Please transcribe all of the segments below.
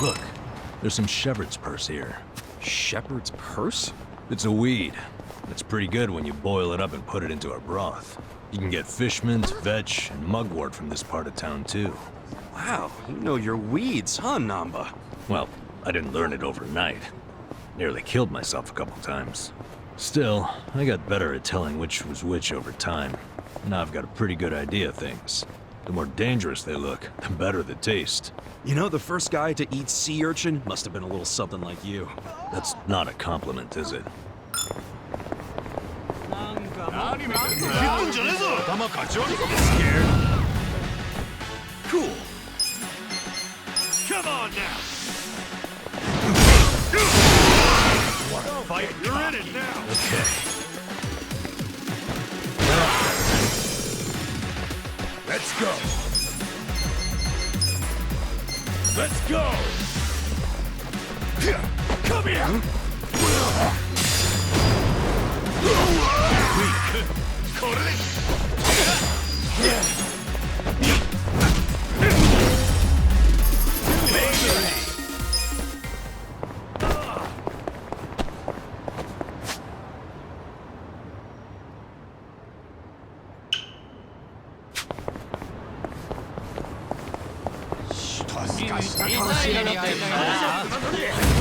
Look, there's some shepherd's purse here. Shepherd's purse? It's a weed. It's pretty good when you boil it up and put it into a broth. You can get fish mint, vetch, and mugwort from this part of town, too. Wow, you know your weeds, huh, Namba? Well, I didn't learn it overnight. Nearly killed myself a couple times. Still, I got better at telling which was which over time. Now I've got a pretty good idea of things. The more dangerous they look, the better the taste. You know, the first guy to eat sea urchin must have been a little something like you. That's not a compliment, is it? Scared? Cool. Come on now. Fight, you're in it now. Okay. Let's go. Let's go. Come here.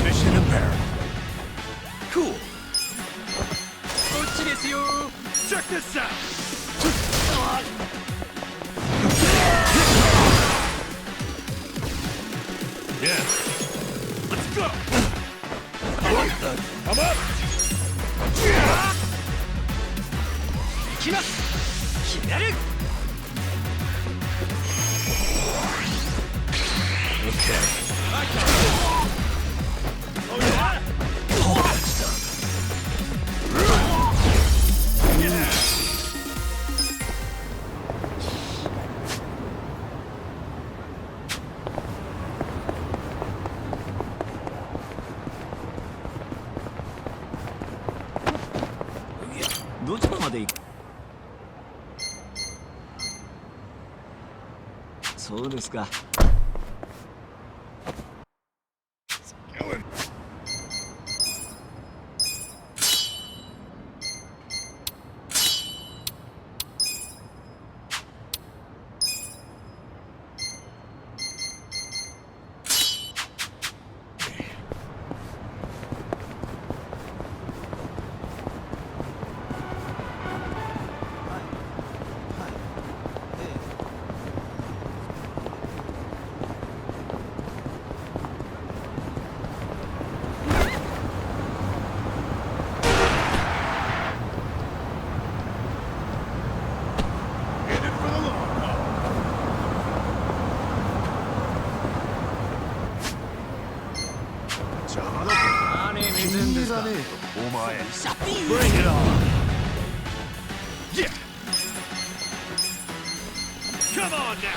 Mission apparent. Cool. Check this out. Yeah. Let's go. I'm up. Okay. Oh yeah. Hold that stuff.そうですか。Killing. In it for the long haul. Bring it on. Yeah. Come on now.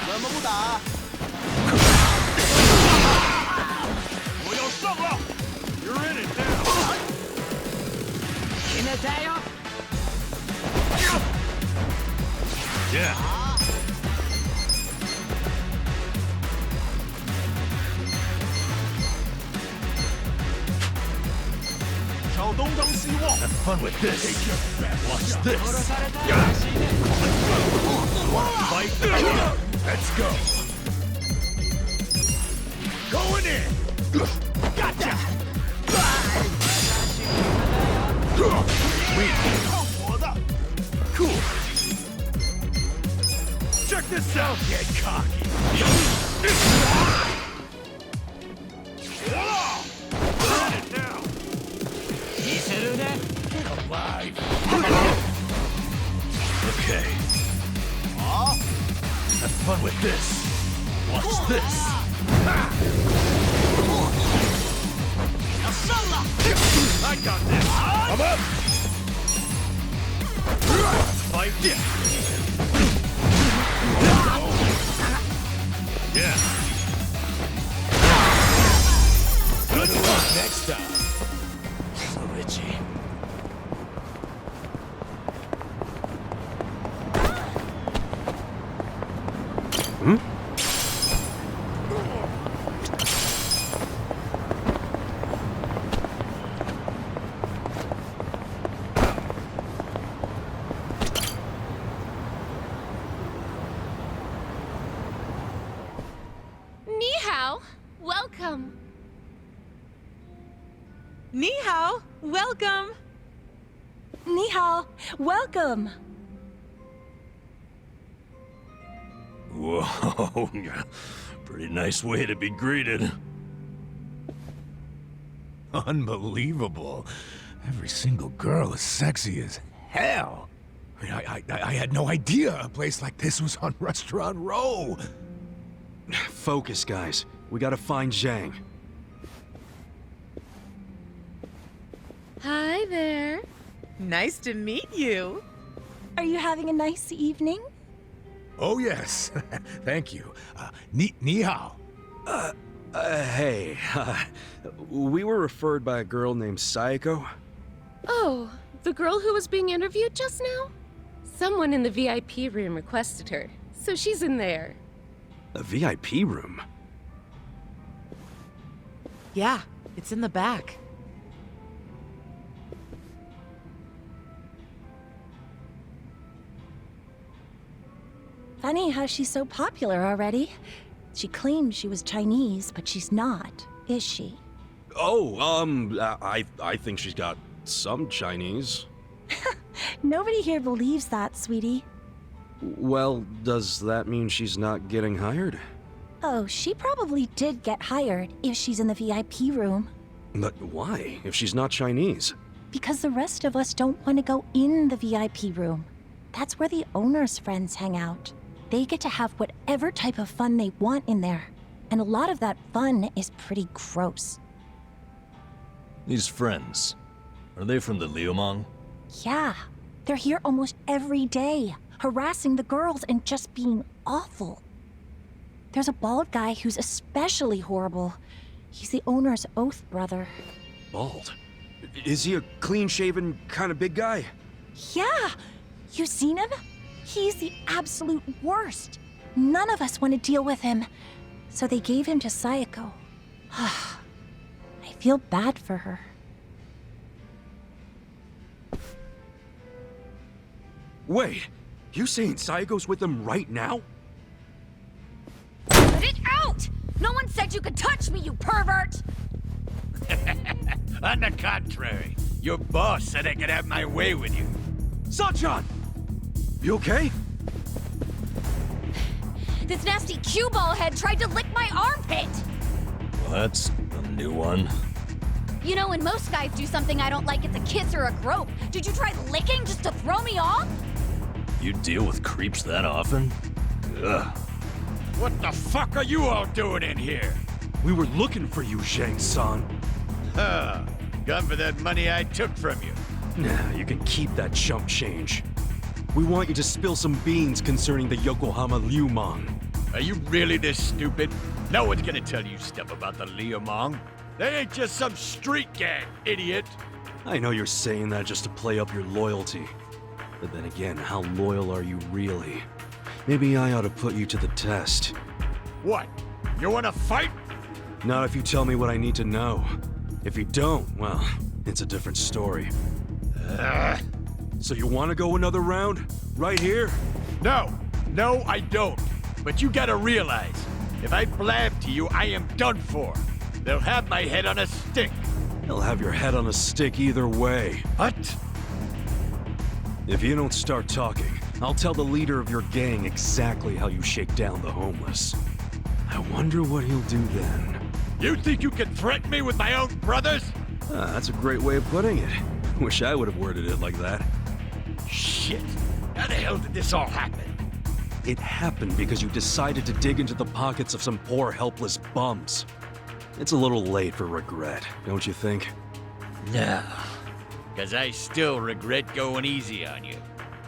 我要上了. You're in it now. 決めたよ。 Yeah. Have fun with this. Watch this. 殺されたらしいね。 Fight. Let's go. Going in. Gotcha. Cool. Check this out. Get cocky. Run it now. 見せるね。 Alive. Okay. Have fun with this. Watch this. I got this. I'm up. Fight. Yeah. Yeah. Good luck next time. So itchy. hao. Welcome. Ni hao. Welcome. Ni hao. Welcome. Whoa, pretty nice way to be greeted. Unbelievable. Every single girl is sexy as hell. I mean, I had no idea a place like this was on Restaurant Row. Focus, guys. We gotta find Zhang. Hi there. Nice to meet you. Are you having a nice evening? Oh, yes. Thank you. Ni hao. Hey. We were referred by a girl named Sayako. Oh, the girl who was being interviewed just now? Someone in the VIP room requested her, so she's in there. A VIP room? Yeah, it's in the back. Funny how she's so popular already. She claims she was Chinese, but she's not, is she? Oh, I think she's got some Chinese. Nobody here believes that, sweetie. Well, does that mean she's not getting hired? Oh, she probably did get hired if she's in the VIP room. But why, if she's not Chinese? Because the rest of us don't want to go in the VIP room. That's where the owner's friends hang out. They get to have whatever type of fun they want in there. And a lot of that fun is pretty gross. These friends, are they from the Liumang? Yeah, they're here almost every day, harassing the girls and just being awful. There's a bald guy who's especially horrible. He's the owner's oath brother. Bald? Is he a clean-shaven kind of big guy? Yeah, you seen him? He's the absolute worst. None of us want to deal with him, so they gave him to Sayako. I feel bad for her. Wait, you saying Sayako's with them right now? Get it out! No one said you could touch me, you pervert! On the contrary, your boss said I could have my way with you. Sachan! You okay? This nasty cue ball head tried to lick my armpit! Well, that's a new one. You know, when most guys do something I don't like, it's a kiss or a grope. Did you try licking just to throw me off? You deal with creeps that often? Ugh. What the fuck are you all doing in here? We were looking for you, Zhang-san. Huh. Gun for that money I took from you. Nah, you can keep that chump change. We want you to spill some beans concerning the Yokohama Liumang. Are you really this stupid? No one's gonna tell you stuff about the Liumang. They ain't just some street gang, idiot. I know you're saying that just to play up your loyalty. But then again, how loyal are you really? Maybe I ought to put you to the test. What? You wanna fight? Not if you tell me what I need to know. If you don't, well, it's a different story. So you want to go another round? Right here? No, I don't. But you gotta realize, if I blab to you, I am done for. They'll have my head on a stick. They'll have your head on a stick either way. What? If you don't start talking, I'll tell the leader of your gang exactly how you shake down the homeless. I wonder what he'll do then. You think you can threaten me with my own brothers? That's a great way of putting it. Wish I would have worded it like that. Shit. How the hell did this all happen? It happened because you decided to dig into the pockets of some poor, helpless bums. It's a little late for regret, don't you think? No. Because I still regret going easy on you.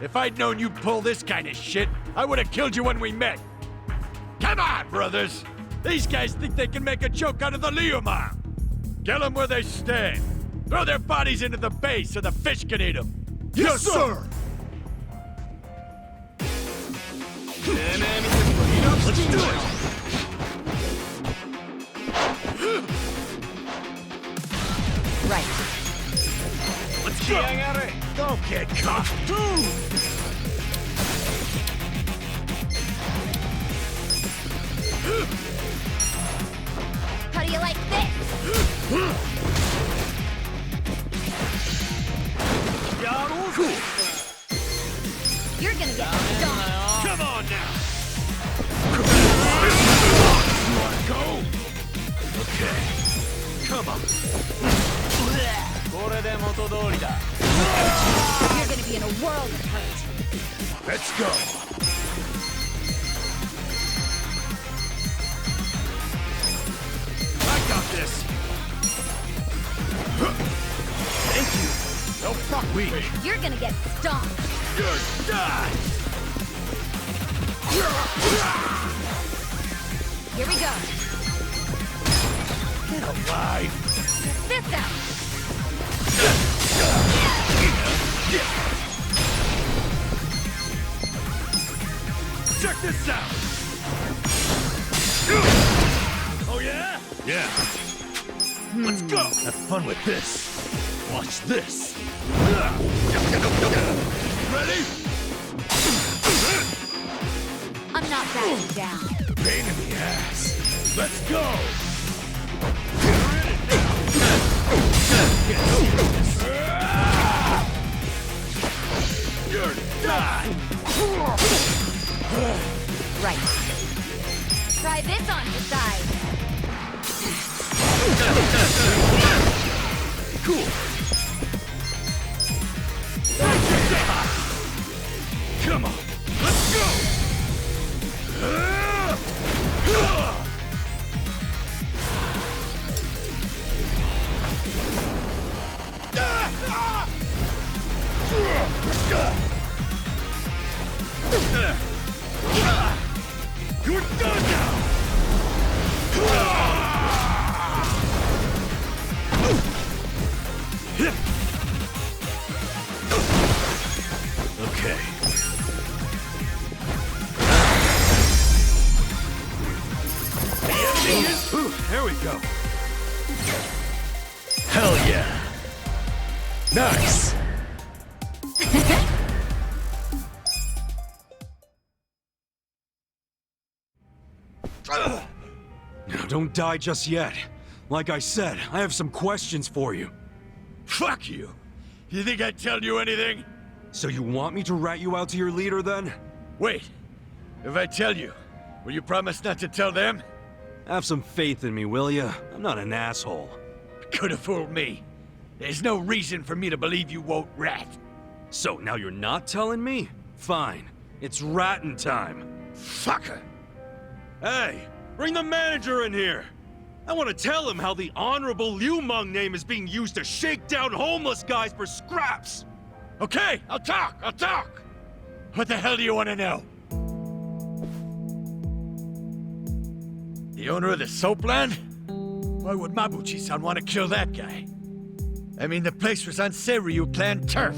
If I'd known you'd pull this kind of shit, I would have killed you when we met. Come on, brothers! These guys think they can make a joke out of the Liumang. Kill them where they stand. Throw their bodies into the bay so the fish can eat them. Yes, sir! Let's do it! Right. Let's go! Don't get caught! Let's go. I got this. Thank you. Don't fuck me. You're gonna get stomped. You're done. Here we go. Get alive. Check this out. Check this out. Oh yeah? Yeah. Let's go. Have fun with this. Watch this. Ready? I'm not backing down. Pain in the ass. Let's go. You're done. Right. Try this on the side. Cool. Come on. Let's go. You're done now. Okay. Ooh, there we go. Hell yeah. Nice. Now, don't die just yet. Like I said, I have some questions for you. Fuck you. You think I'd tell you anything? So you want me to rat you out to your leader, then? Wait. If I tell you, will you promise not to tell them? Have some faith in me, will ya? I'm not an asshole. Could have fooled me. There's no reason for me to believe you won't rat. So now you're not telling me? Fine. It's ratting time. Fucker. Hey, bring the manager in here. I want to tell him how the honorable Liumang name is being used to shake down homeless guys for scraps. Okay, I'll talk. What the hell do you want to know? The owner of the soapland? Why would Mabuchi-san want to kill that guy? I mean, the place was on Seiryu clan turf.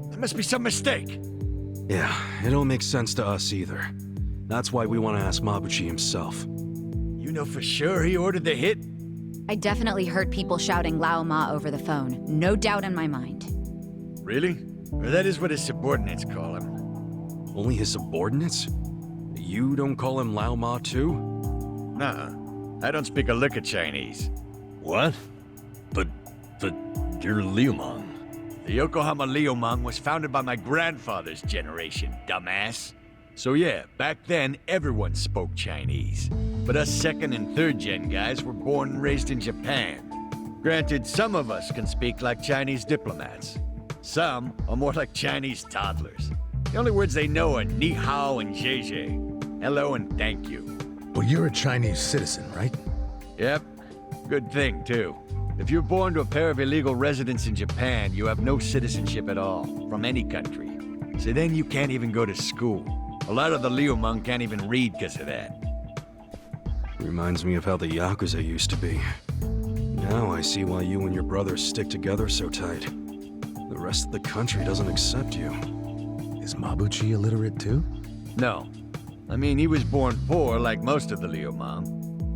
There must be some mistake. Yeah, it don't make sense to us either. That's why we want to ask Mabuchi himself. You know for sure he ordered the hit? I definitely heard people shouting Lao Ma over the phone. No doubt in my mind. Really? Or that is what his subordinates call him. Only his subordinates? You don't call him Lao Ma too? Nah, I don't speak a lick of Chinese. What? But you're Liumang. The Yokohama Liumang was founded by my grandfather's generation, dumbass. So yeah, back then everyone spoke Chinese. But us second and third gen guys were born and raised in Japan. Granted, some of us can speak like Chinese diplomats. Some are more like Chinese toddlers. The only words they know are ni hao and zhe zhe. Hello and thank you. Well, you're a Chinese citizen, right? Yep. Good thing, too. If you're born to a pair of illegal residents in Japan, you have no citizenship at all, from any country. So then you can't even go to school. A lot of the Liumang can't even read because of that. Reminds me of how the Yakuza used to be. Now I see why you and your brother stick together so tight. The rest of the country doesn't accept you. Is Mabuchi illiterate too? No. I mean, he was born poor like most of the Liumang.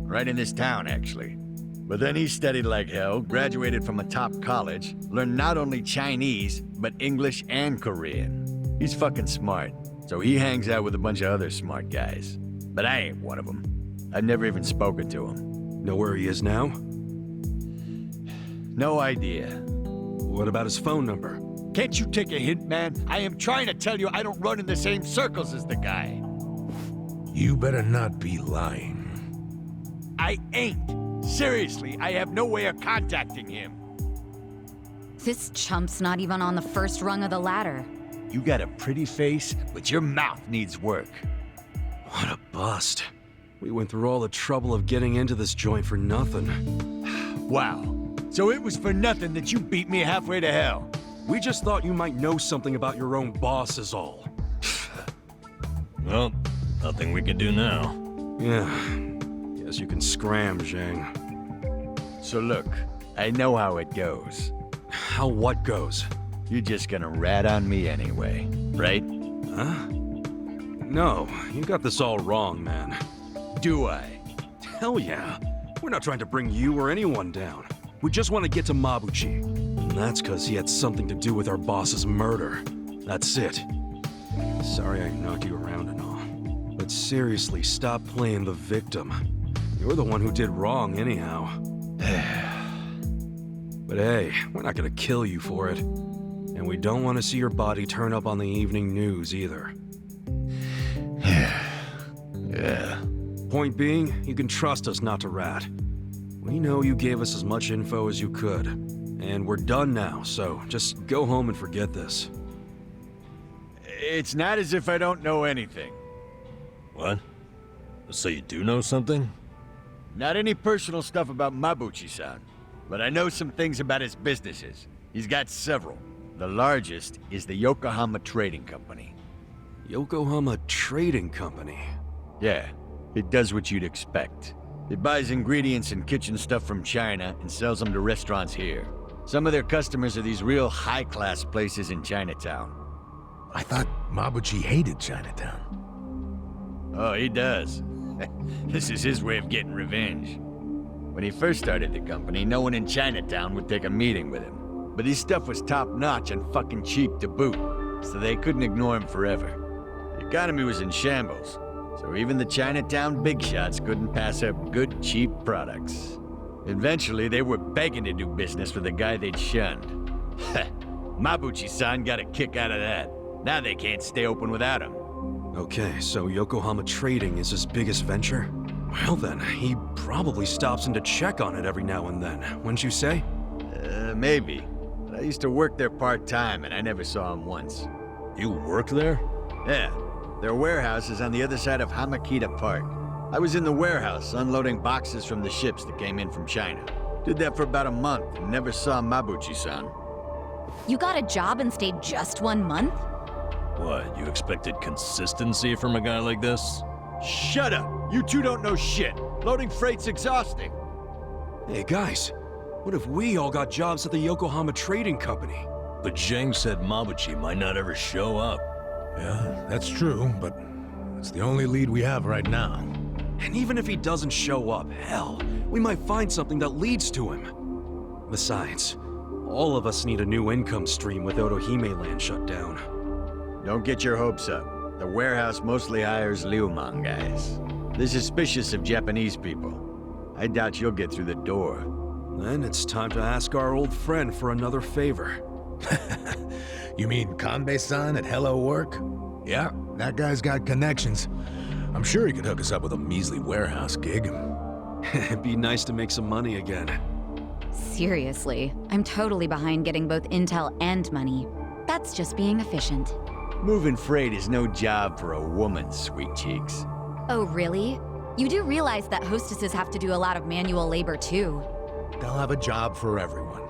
Right in this town, actually. But then he studied like hell, graduated from a top college, learned not only Chinese, but English and Korean. He's fucking smart, so he hangs out with a bunch of other smart guys. But I ain't one of them. I've never even spoken to him. Know where he is now? No idea. What about his phone number? Can't you take a hint, man? I am trying to tell you I don't run in the same circles as the guy. You better not be lying. I ain't. Seriously, I have no way of contacting him. This chump's not even on the first rung of the ladder. You got a pretty face, but your mouth needs work. What a bust. We went through all the trouble of getting into this joint for nothing. Wow. So it was for nothing that you beat me halfway to hell. We just thought you might know something about your own boss is all. Well, nothing we can do now. Yeah. Guess you can scram, Zhang. So look, I know how it goes. How what goes? You're just gonna rat on me anyway, right? Huh? No, you got this all wrong, man. Do I? Hell yeah. We're not trying to bring you or anyone down. We just want to get to Mabuchi. And that's because he had something to do with our boss's murder. That's it. Sorry I knocked you around and all. But seriously, stop playing the victim. You're the one who did wrong anyhow. But hey, we're not gonna kill you for it. And we don't want to see your body turn up on the evening news either. Yeah. Point being, you can trust us not to rat. We know you gave us as much info as you could. And we're done now, so just go home and forget this. It's not as if I don't know anything. What? So you do know something? Not any personal stuff about Mabuchi-san, but I know some things about his businesses. He's got several. The largest is the Yokohama Trading Company. Yokohama Trading Company? Yeah, it does what you'd expect. It buys ingredients and kitchen stuff from China and sells them to restaurants here. Some of their customers are these real high-class places in Chinatown. I thought Mabuchi hated Chinatown. Oh, he does. This is his way of getting revenge. When he first started the company, no one in Chinatown would take a meeting with him. But his stuff was top-notch and fucking cheap to boot, so they couldn't ignore him forever. The economy was in shambles, so even the Chinatown big shots couldn't pass up good, cheap products. Eventually, they were begging to do business with the guy they'd shunned. Mabuchi-san got a kick out of that. Now they can't stay open without him. Okay, so Yokohama Trading is his biggest venture? Well then, he probably stops in to check on it every now and then, wouldn't you say? Maybe. But I used to work there part-time, and I never saw him once. You worked there? Yeah. Their warehouse is on the other side of Hamakita Park. I was in the warehouse, unloading boxes from the ships that came in from China. Did that for about a month, and never saw Mabuchi-san. You got a job and stayed just 1 month? What, you expected consistency from a guy like this? Shut up! You two don't know shit! Loading freight's exhausting! Hey guys, what if we all got jobs at the Yokohama Trading Company? But Zhang said Mabuchi might not ever show up. Yeah, that's true, but it's the only lead we have right now. And even if he doesn't show up, hell, we might find something that leads to him. Besides, all of us need a new income stream with Otohime Land shut down. Don't get your hopes up. The warehouse mostly hires Liumang guys. They're suspicious of Japanese people. I doubt you'll get through the door. Then it's time to ask our old friend for another favor. You mean Kanbei-san at Hello Work? Yeah, that guy's got connections. I'm sure he could hook us up with a measly warehouse gig. It'd be nice to make some money again. Seriously, I'm totally behind getting both intel and money. That's just being efficient. Moving freight is no job for a woman, sweet cheeks. Oh, really? You do realize that hostesses have to do a lot of manual labor, too. They'll have a job for everyone.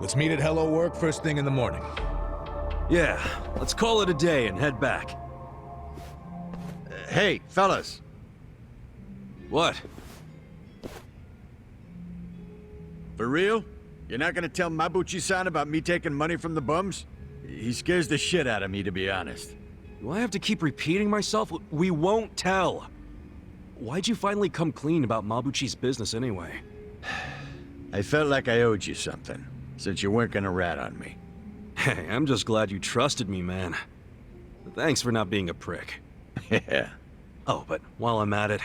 Let's meet at Hello Work first thing in the morning. Yeah, let's call it a day and head back. Hey, fellas. What? For real? You're not gonna tell Mabuchi-san about me taking money from the bums? He scares the shit out of me, to be honest. Do I have to keep repeating myself? We won't tell. Why'd you finally come clean about Mabuchi's business anyway? I felt like I owed you something, since you weren't gonna rat on me. Hey, I'm just glad you trusted me, man. Thanks for not being a prick. Yeah. Oh, but while I'm at it,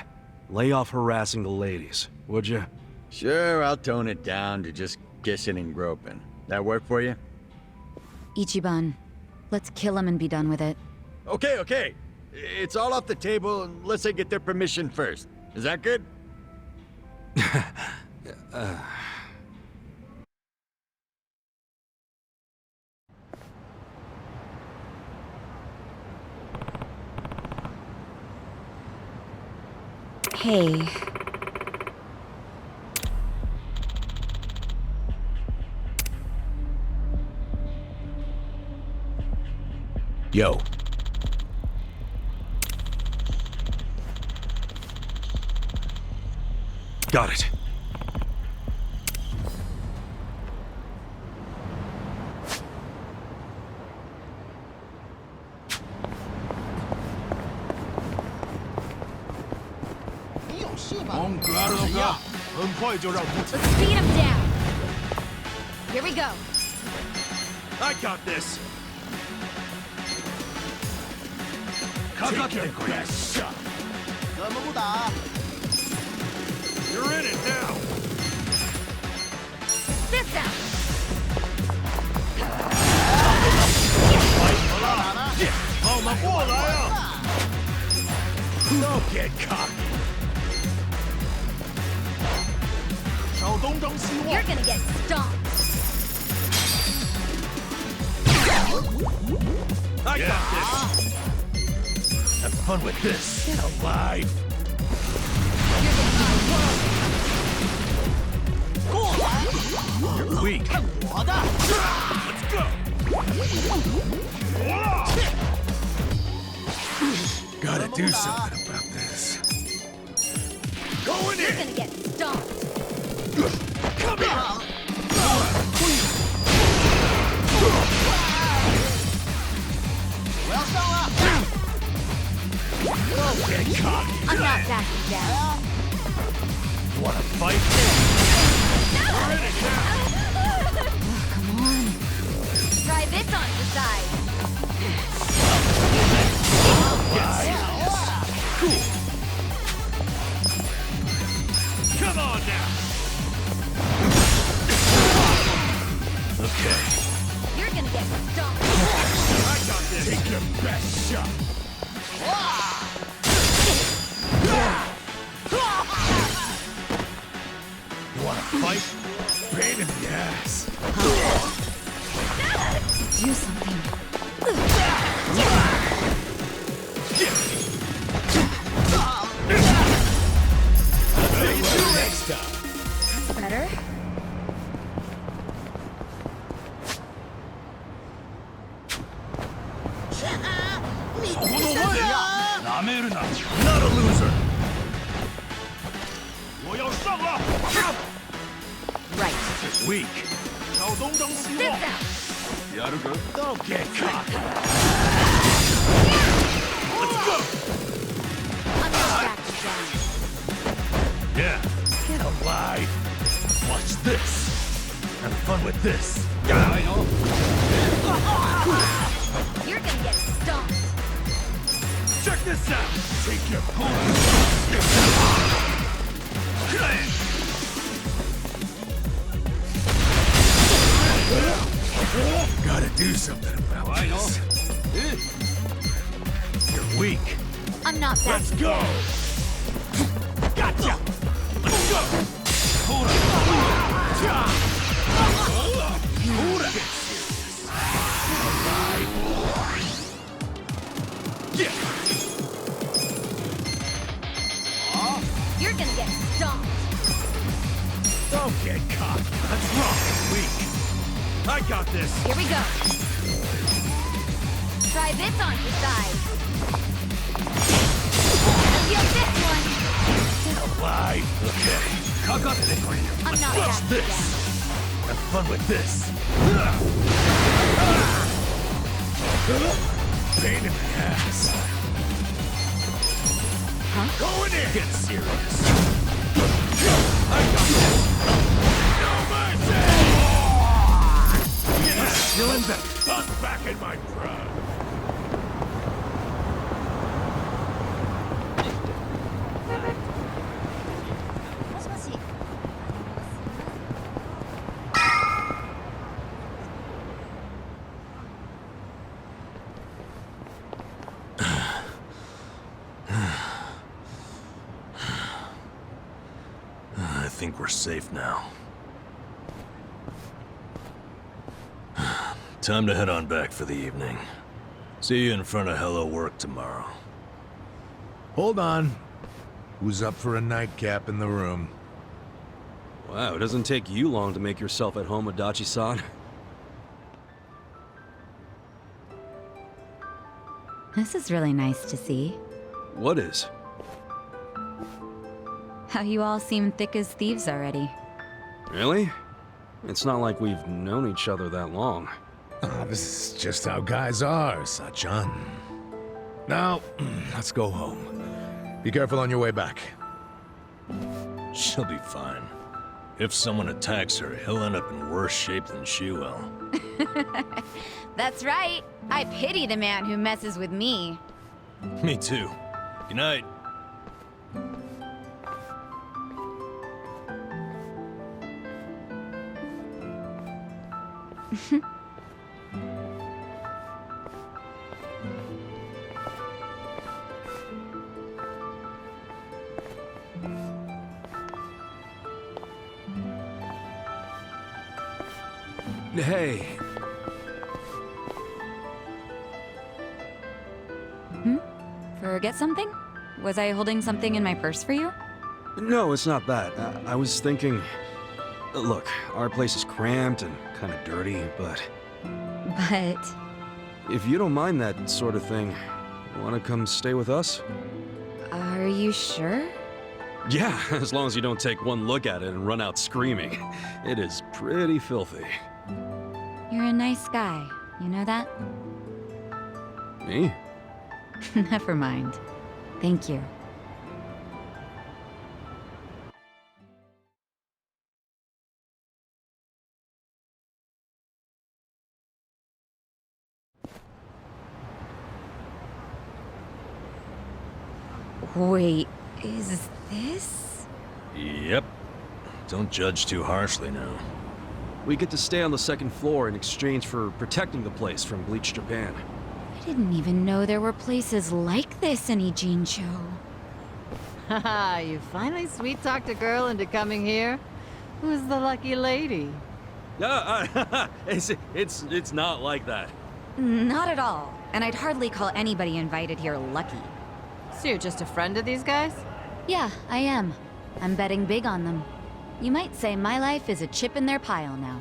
lay off harassing the ladies, would you? Sure, I'll tone it down to just kissing and groping. That work for you? Ichiban, let's kill him and be done with it. Okay. It's all off the table unless I get their permission first. Is that good? Okay. Yo. Got it. Let's speed him down. Here we go. I got this. Take your best shot. You're in it now. This out. Don't get cocky. You're gonna get stomped. I got this. Have fun with this. Get alive. You're weak. Let's go. Gotta do something about this. Going You're in. gonna get stomped. Come here. Get cocky. I'm not backing down. Wanna fight? We're in it now. Come on. Try this on the side. Cool. Come on now. Okay. You're gonna get stomped. I got this. Take your best shot. You wanna fight? Pain in the ass. Do something. Next time. Better? Not a loser. Right. Weak. This out. Don't get cocky. I'm not backing down. Yeah. Get alive. Watch this. Have fun with this. You're gonna get stomped. Check this out. Take your Gotta do something about this. You're weak. I'm not backing Let's go. Gotcha. Let's go. Hold on. You're gonna get stomped. Don't get cocky. That's wrong. Weak. I got this. Here we go. Try this on your side. Feel this one. Get alive. Okay. I'm not Watch backing this. down. Have fun with this. Pain in the ass. Going in. Get serious. I got this. No mercy. Feeling better. I'm back in my prime. I think we're safe now. Time to head on back for the evening. See you in front of Hello Work tomorrow. Hold on. Who's up for a nightcap in the room? Wow, it doesn't take you long to make yourself at home, Adachi-san. This is really nice to see. What is? How you all seem thick as thieves already. Really? It's not like we've known each other that long. Ah, this is just how guys are, Sachan. Now, let's go home. Be careful on your way back. She'll be fine. If someone attacks her, he'll end up in worse shape than she will. That's right. I pity the man who messes with me. Me too. Good night. Hey. Forget something? Was I holding something in my purse for you? No, it's not that. I was thinking... Look, our place is cramped and kind of dirty, but... But... If you don't mind that sort of thing, want to come stay with us? Are you sure? Yeah, as long as you don't take one look at it and run out screaming. It is pretty filthy. You're a nice guy. You know that? Me? Never mind. Thank you. Wait, is this? Yep. Don't judge too harshly now. We get to stay on the second floor in exchange for protecting the place from Bleach Japan. I didn't even know there were places like this in Ijincho. Haha, you finally sweet-talked a girl into coming here? Who's the lucky lady? It's not like that. Not at all. And I'd hardly call anybody invited here lucky. So you're just a friend of these guys? Yeah, I am. I'm betting big on them. You might say my life is a chip in their pile now.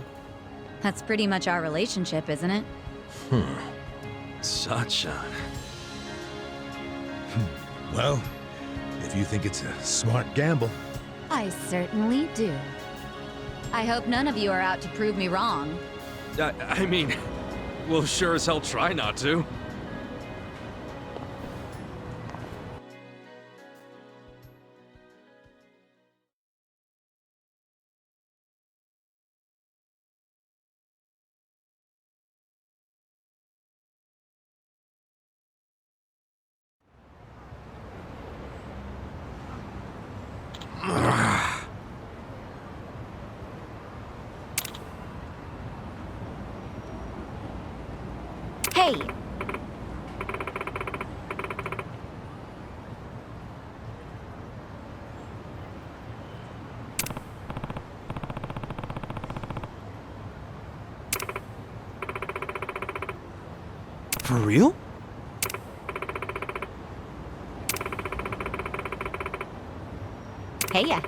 That's pretty much our relationship, isn't it? Sachan. Well, if you think it's a smart gamble. I certainly do. I hope none of you are out to prove me wrong. I mean, we'll sure as hell try not to. Hey! For real? Hey ya.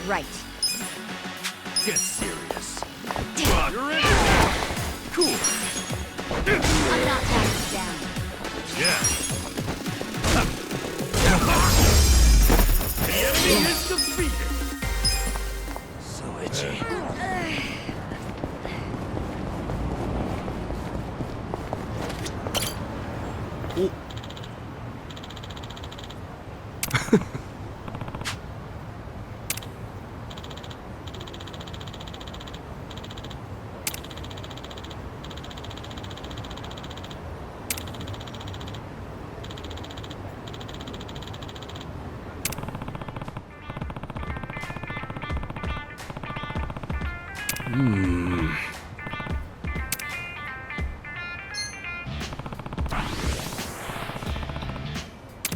Right. Get serious. You're in it! Cool. I'm not backing down. Yeah. The enemy is defeated. So itchy.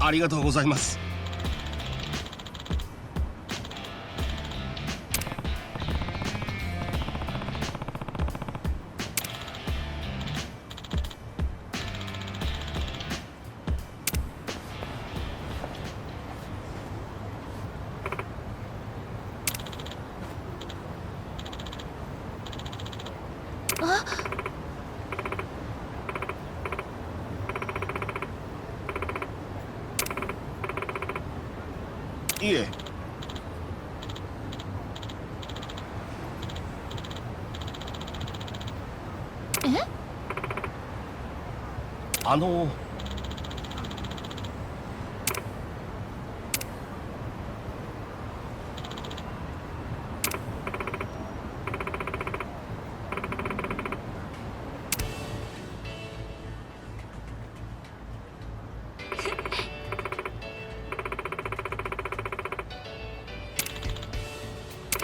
ありがとうございます。いえ。あの。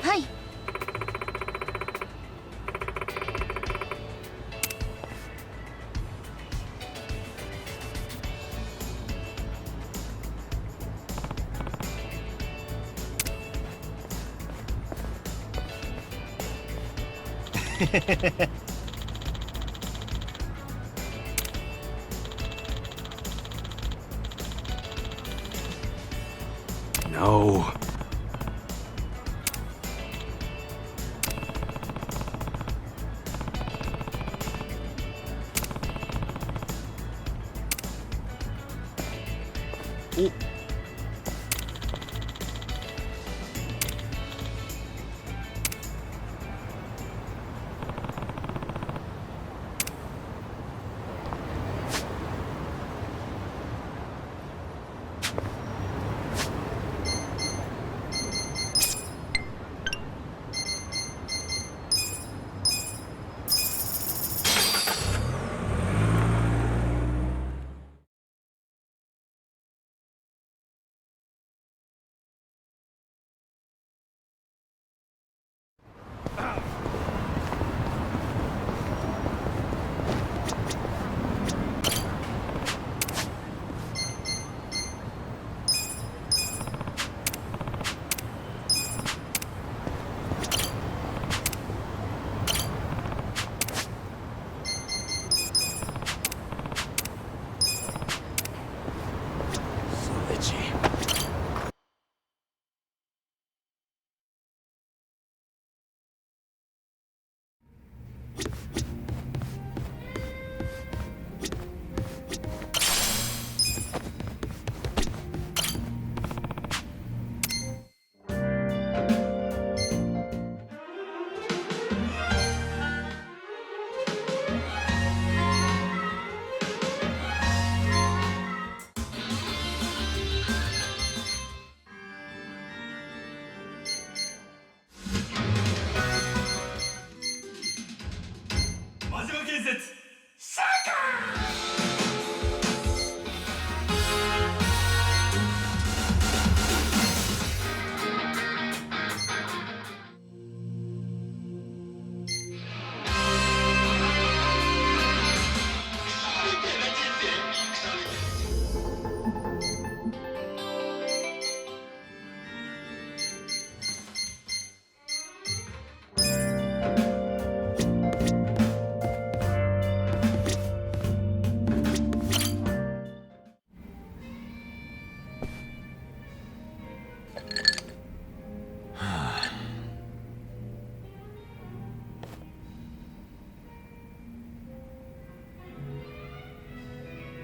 はい。No.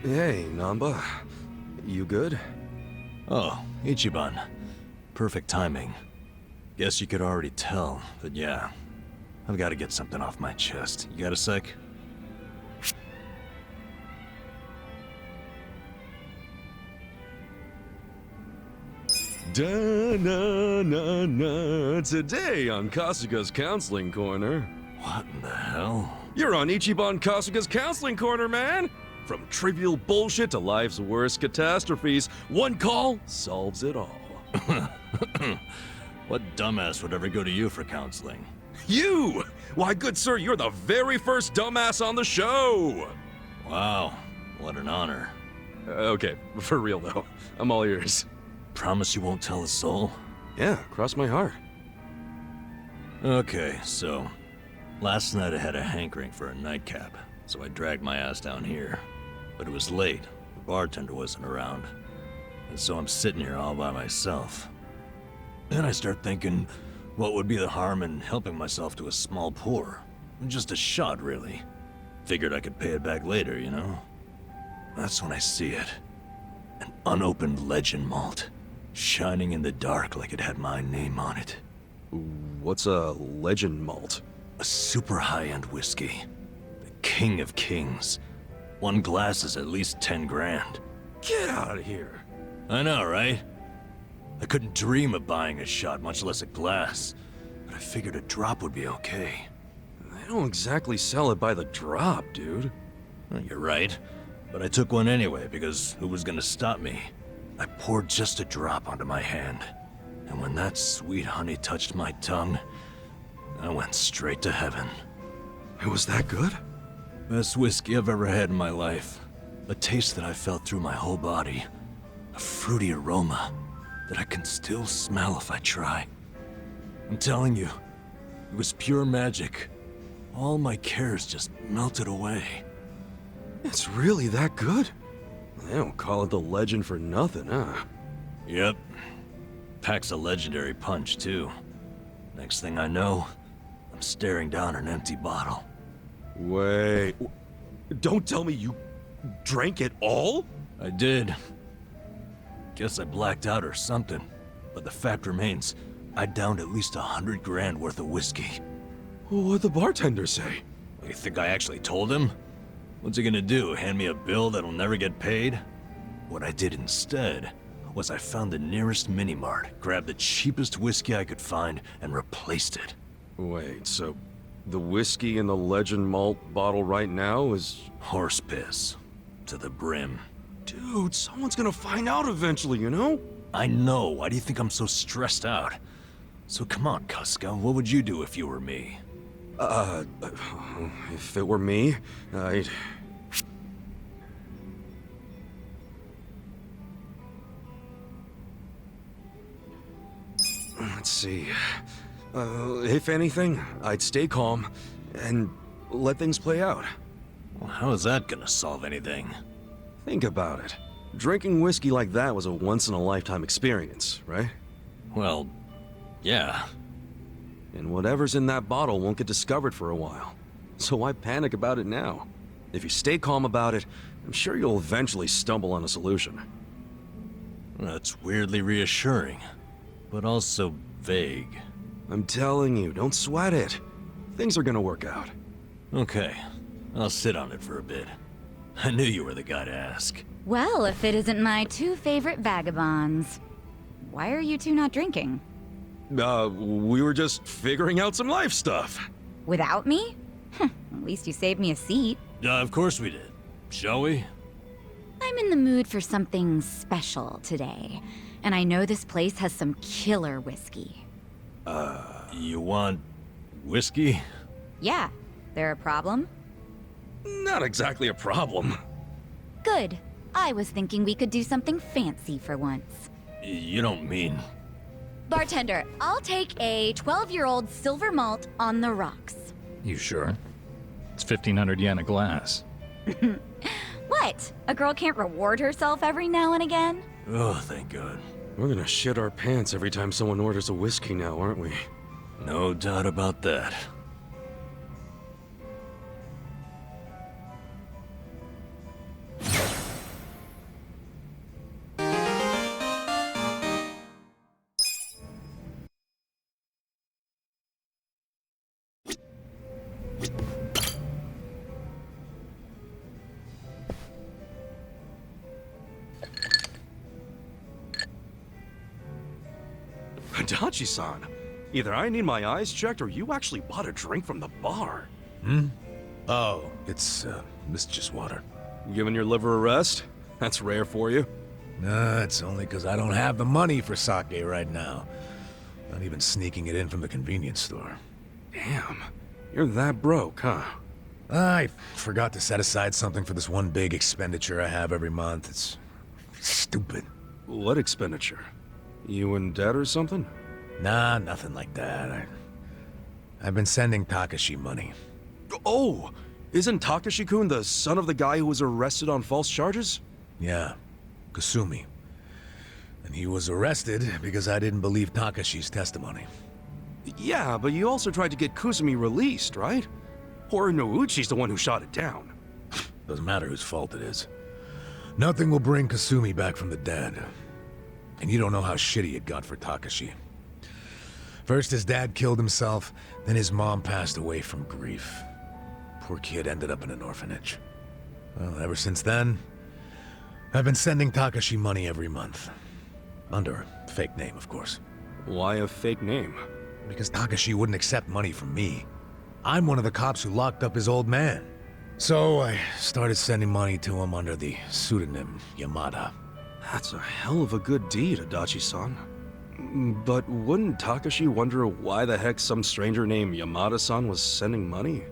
Hey, Namba. You good? Oh, Ichiban. Perfect timing. Guess you could already tell, but yeah. I've got to get something off my chest. You got a sec? Da-na-na-na. Today on Kasuga's Counseling Corner. What in the hell? You're on Ichiban Kasuga's Counseling Corner, man! From trivial bullshit to life's worst catastrophes, one call solves it all. What dumbass would ever go to you for counseling? You! Why, good sir, you're the very first dumbass on the show! Wow, what an honor. Okay, for real though. I'm all ears. Promise you won't tell a soul? Yeah, cross my heart. Okay, so last night I had a hankering for a nightcap, so I dragged my ass down here. But it was late, the bartender wasn't around, and so I'm sitting here all by myself. Then I start thinking, what would be the harm in helping myself to a small pour? Just a shot, really. Figured I could pay it back later, you know? That's when I see it. An unopened legend malt, shining in the dark like it had my name on it. What's a legend malt? A super high-end whiskey. The king of kings. One glass is at least 10 grand. Get out of here. I know, right? I couldn't dream of buying a shot, much less a glass. But I figured a drop would be okay. They don't exactly sell it by the drop, dude. Well, you're right. But I took one anyway, because who was gonna stop me? I poured just a drop onto my hand. And when that sweet honey touched my tongue, I went straight to heaven. It was that good? Best whiskey I've ever had in my life. A taste that I felt through my whole body. A fruity aroma that I can still smell if I try. I'm telling you, it was pure magic. All my cares just melted away. It's really that good? They don't call it the legend for nothing, huh? Yep. Packs a legendary punch, too. Next thing I know, I'm staring down an empty bottle. Wait. Don't tell me you drank it all? I did. Guess I blacked out or something. But the fact remains, I downed at least 100 grand worth of whiskey. What'd the bartender say? You think I actually told him? What's he gonna do, hand me a bill that'll never get paid? What I did instead was I found the nearest mini-mart, grabbed the cheapest whiskey I could find, and replaced it. Wait, so the whiskey in the legend malt bottle right now is... Horse piss. To the brim. Dude, someone's gonna find out eventually, you know? I know. Why do you think I'm so stressed out? So come on, Kasuga, what would you do if you were me? If it were me, I'd... Let's see. If anything, I'd stay calm and let things play out. Well, how is that gonna solve anything? Think about it. Drinking whiskey like that was a once-in-a-lifetime experience, right? Well, yeah. And whatever's in that bottle won't get discovered for a while. So why panic about it now? If you stay calm about it, I'm sure you'll eventually stumble on a solution. That's weirdly reassuring, but also vague. I'm telling you, don't sweat it. Things are gonna work out. Okay, I'll sit on it for a bit. I knew you were the guy to ask. Well, if it isn't my two favorite vagabonds. Why are you two not drinking? We were just figuring out some life stuff. Without me? At least you saved me a seat. Of course we did. Shall we? I'm in the mood for something special today, and I know this place has some killer whiskey. You want whiskey? Yeah, there a problem? Not exactly a problem. Good. I was thinking we could do something fancy for once. You don't mean... Bartender, I'll take a 12-year-old silver malt on the rocks. You sure? It's 1,500 yen a glass. What? A girl can't reward herself every now and again? Oh, thank God. We're gonna shit our pants every time someone orders a whiskey now, aren't we? No doubt about that. Adachi-san, either I need my eyes checked or you actually bought a drink from the bar. Oh, it's just water. Giving your liver a rest? That's rare for you. It's only because I don't have the money for sake right now. Not even sneaking it in from the convenience store. Damn, you're that broke, huh? I forgot to set aside something for this one big expenditure I have every month. It's stupid. What expenditure? You in debt or something? Nah, nothing like that. I've been sending Takashi money. Oh, isn't Takashi-kun the son of the guy who was arrested on false charges? Yeah, Kasumi. And he was arrested because I didn't believe Takashi's testimony. Yeah, but you also tried to get Kusumi released, right? Or Nouchi's the one who shot it down. Doesn't matter whose fault it is. Nothing will bring Kasumi back from the dead. And you don't know how shitty it got for Takashi. First his dad killed himself, then his mom passed away from grief. Poor kid ended up in an orphanage. Well, ever since then, I've been sending Takashi money every month. Under a fake name, of course. Why a fake name? Because Takashi wouldn't accept money from me. I'm one of the cops who locked up his old man. So I started sending money to him under the pseudonym Yamada. That's a hell of a good deed, Adachi-san. But wouldn't Takashi wonder why the heck some stranger named Yamada-san was sending money?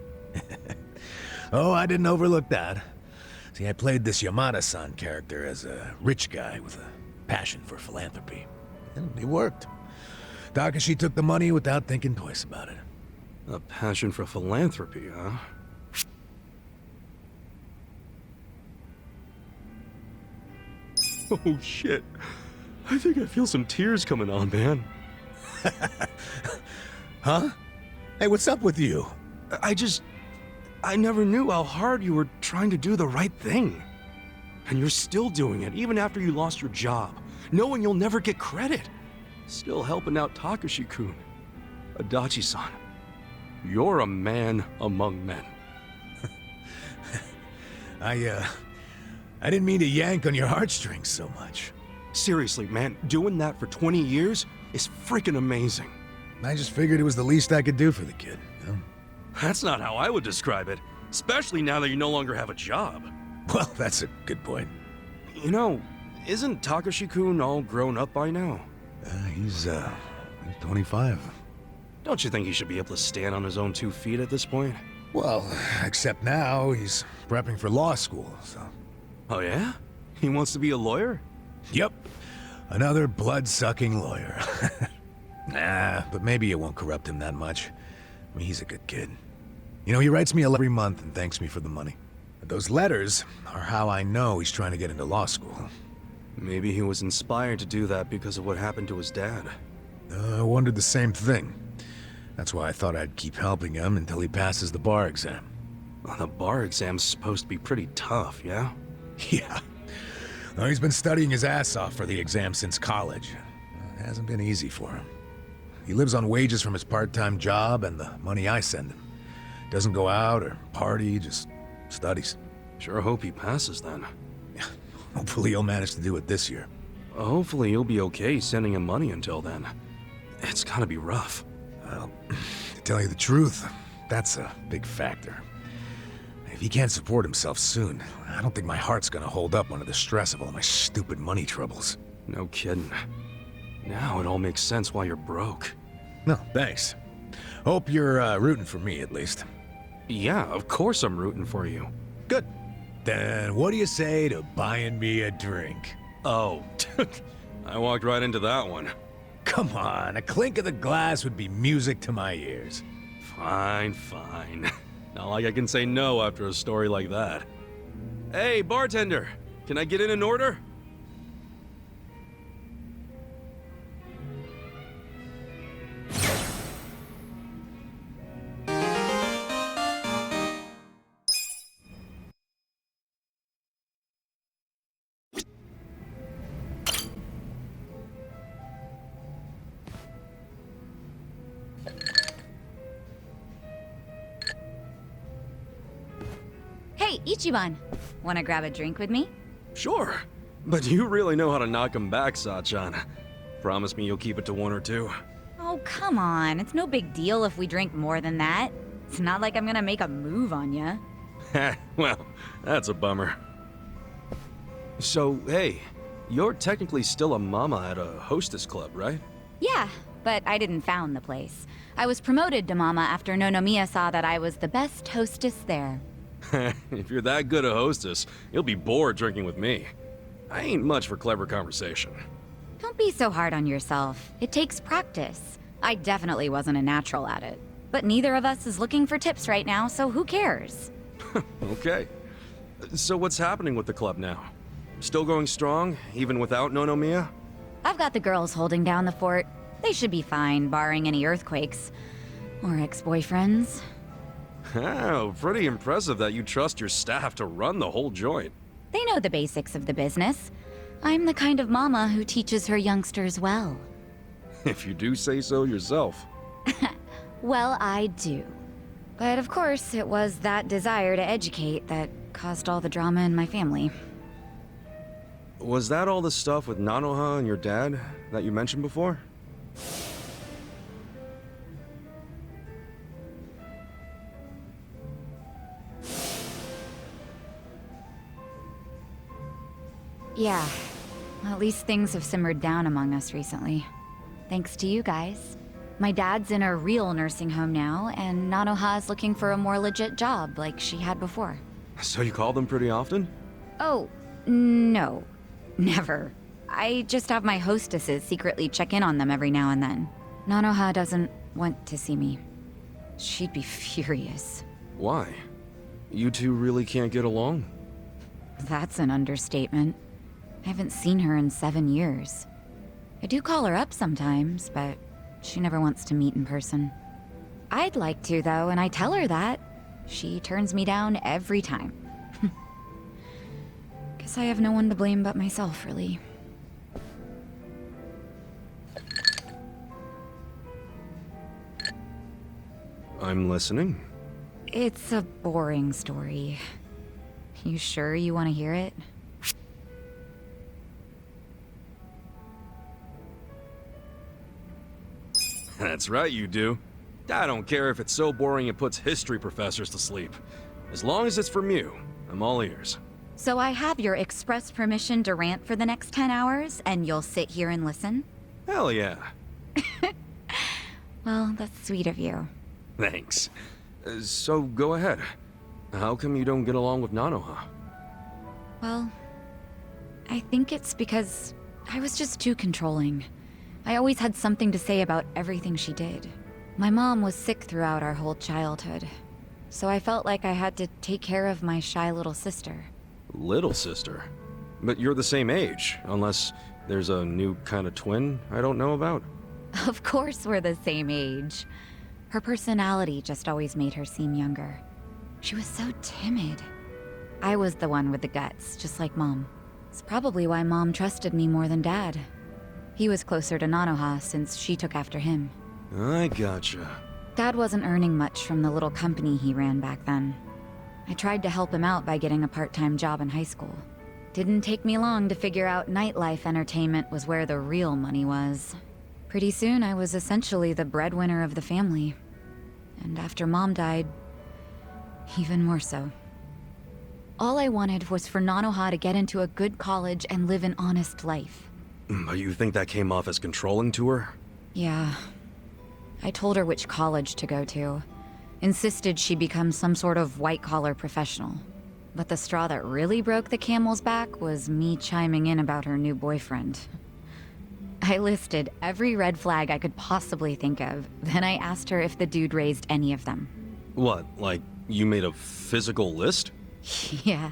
Oh, I didn't overlook that. See, I played this Yamada-san character as a rich guy with a passion for philanthropy. And it worked. Takashi took the money without thinking twice about it. A passion for philanthropy, huh? Oh shit. I think I feel some tears coming on, man. Huh? Hey, what's up with you? I never knew how hard you were trying to do the right thing. And you're still doing it, even after you lost your job, knowing you'll never get credit. Still helping out Takashi-kun. Adachi-san, you're a man among men. I didn't mean to yank on your heartstrings so much. Seriously, man, doing that for 20 years is freaking amazing. I just figured it was the least I could do for the kid, you know? That's not how I would describe it, especially now that you no longer have a job. Well, that's a good point. You know, isn't Takashi-kun all grown up by now? He's 25. Don't you think he should be able to stand on his own 2 feet at this point? Well, except now he's prepping for law school, so... Oh yeah? He wants to be a lawyer? Yep. Another blood-sucking lawyer. Nah, but maybe it won't corrupt him that much. I mean, he's a good kid. You know, he writes me every month and thanks me for the money. But those letters are how I know he's trying to get into law school. Maybe he was inspired to do that because of what happened to his dad. I wondered the same thing. That's why I thought I'd keep helping him until he passes the bar exam. Well, the bar exam's supposed to be pretty tough, yeah? Yeah. Well, he's been studying his ass off for the exam since college. It hasn't been easy for him. He lives on wages from his part-time job and the money I send him. Doesn't go out or party, just studies. Sure hope he passes then. Yeah, hopefully he'll manage to do it this year. Hopefully you'll be okay sending him money until then. It's gotta be rough. Well, to tell you the truth, that's a big factor. If he can't support himself soon, I don't think my heart's gonna hold up under the stress of all my stupid money troubles. No kidding. Now it all makes sense why you're broke. No, thanks. Hope you're rooting for me, at least. Yeah, of course I'm rooting for you. Good. Then what do you say to buying me a drink? Oh, I walked right into that one. Come on, a clink of the glass would be music to my ears. Fine, fine. Not like I can say no after a story like that. Hey, bartender, can I get in an order? Hey, Ichiban. Wanna grab a drink with me? Sure, but you really know how to knock 'em back, Sachan. Promise me you'll keep it to 1 or 2. Oh, come on. It's no big deal if we drink more than that. It's not like I'm gonna make a move on ya. Well, that's a bummer. So, hey, you're technically still a mama at a hostess club, right? Yeah, but I didn't found the place. I was promoted to mama after Nonomiya saw that I was the best hostess there. If you're that good a hostess, you'll be bored drinking with me. I ain't much for clever conversation. Don't be so hard on yourself. It takes practice. I definitely wasn't a natural at it. But neither of us is looking for tips right now, so who cares? Okay. So what's happening with the club now? Still going strong, even without Nonomiya? I've got the girls holding down the fort. They should be fine, barring any earthquakes. Or ex-boyfriends. Oh, pretty impressive that you trust your staff to run the whole joint. They know the basics of the business. I'm the kind of mama who teaches her youngsters well. If you do say so yourself. Well, I do. But of course, it was that desire to educate that caused all the drama in my family. Was that all the stuff with Nanoha and your dad that you mentioned before? Yeah. At least things have simmered down among us recently. Thanks to you guys. My dad's in a real nursing home now, and Nanoha's looking for a more legit job like she had before. So you call them pretty often? Oh, no. Never. I just have my hostesses secretly check in on them every now and then. Nanoha doesn't want to see me. She'd be furious. Why? You two really can't get along? That's an understatement. I haven't seen her in 7 years. I do call her up sometimes, but she never wants to meet in person. I'd like to, though, and I tell her that. She turns me down every time. Guess I have no one to blame but myself, really. I'm listening. It's a boring story. You sure you want to hear it? That's right, you do. I don't care if it's so boring it puts history professors to sleep. As long as it's from you, I'm all ears. So I have your express permission to rant for the next 10 hours, and you'll sit here and listen? Hell yeah. Well, that's sweet of you. Thanks. So go ahead. How come you don't get along with Nanoha? Well, I think it's because I was just too controlling. I always had something to say about everything she did. My mom was sick throughout our whole childhood, so I felt like I had to take care of my shy little sister. Little sister? But you're the same age, unless there's a new kind of twin I don't know about. Of course we're the same age. Her personality just always made her seem younger. She was so timid. I was the one with the guts, just like Mom. It's probably why Mom trusted me more than Dad. He was closer to Nanoha since she took after him. I gotcha. Dad wasn't earning much from the little company he ran back then. I tried to help him out by getting a part-time job in high school. Didn't take me long to figure out nightlife entertainment was where the real money was. Pretty soon I was essentially the breadwinner of the family. And after Mom died, even more so. All I wanted was for Nanoha to get into a good college and live an honest life. But you think that came off as controlling to her? Yeah. I told her which college to go to. Insisted she become some sort of white-collar professional. But the straw that really broke the camel's back was me chiming in about her new boyfriend. I listed every red flag I could possibly think of, then I asked her if the dude raised any of them. What, like you made a physical list? Yeah.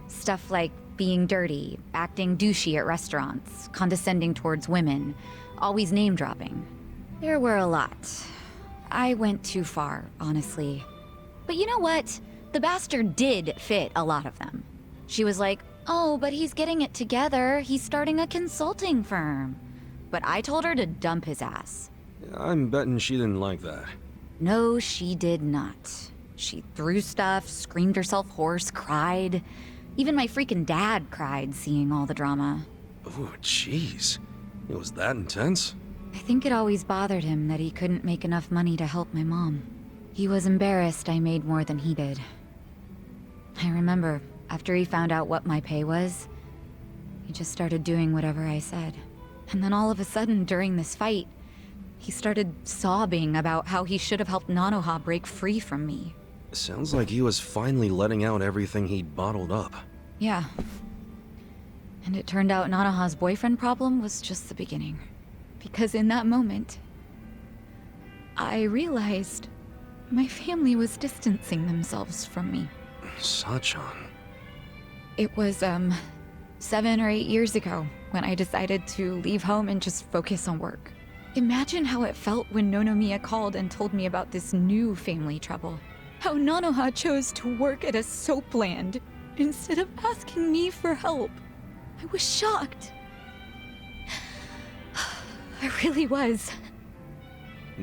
Stuff like being dirty, acting douchey at restaurants, condescending towards women, always name-dropping. There were a lot. I went too far, honestly. But you know what? The bastard did fit a lot of them. She was like, oh, but he's getting it together. He's starting a consulting firm. But I told her to dump his ass. I'm betting she didn't like that. No, she did not. She threw stuff, screamed herself hoarse, cried. Even my freaking dad cried seeing all the drama. Oh, jeez. It was that intense? I think it always bothered him that he couldn't make enough money to help my mom. He was embarrassed I made more than he did. I remember, after he found out what my pay was, he just started doing whatever I said. And then all of a sudden, during this fight, he started sobbing about how he should have helped Nanoha break free from me. Sounds like he was finally letting out everything he'd bottled up. Yeah. And it turned out Nanoha's boyfriend problem was just the beginning. Because in that moment, I realized my family was distancing themselves from me. Sachan. It was, 7 or 8 years ago when I decided to leave home and just focus on work. Imagine how it felt when Nonomiya called and told me about this new family trouble. How Nanoha chose to work at a soap land instead of asking me for help. I was shocked. I really was.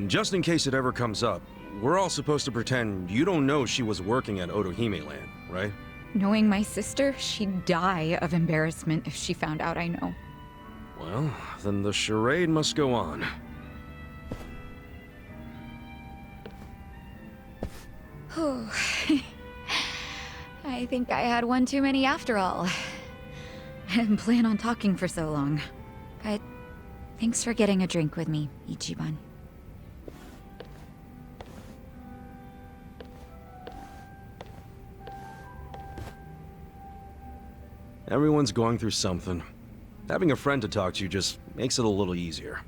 Just in case it ever comes up, we're all supposed to pretend you don't know she was working at Otohime Land, right? Knowing my sister, she'd die of embarrassment if she found out I know. Well, then the charade must go on. I think I had one too many after all. I didn't plan on talking for so long. But thanks for getting a drink with me, Ichiban. Everyone's going through something. Having a friend to talk to just makes it a little easier.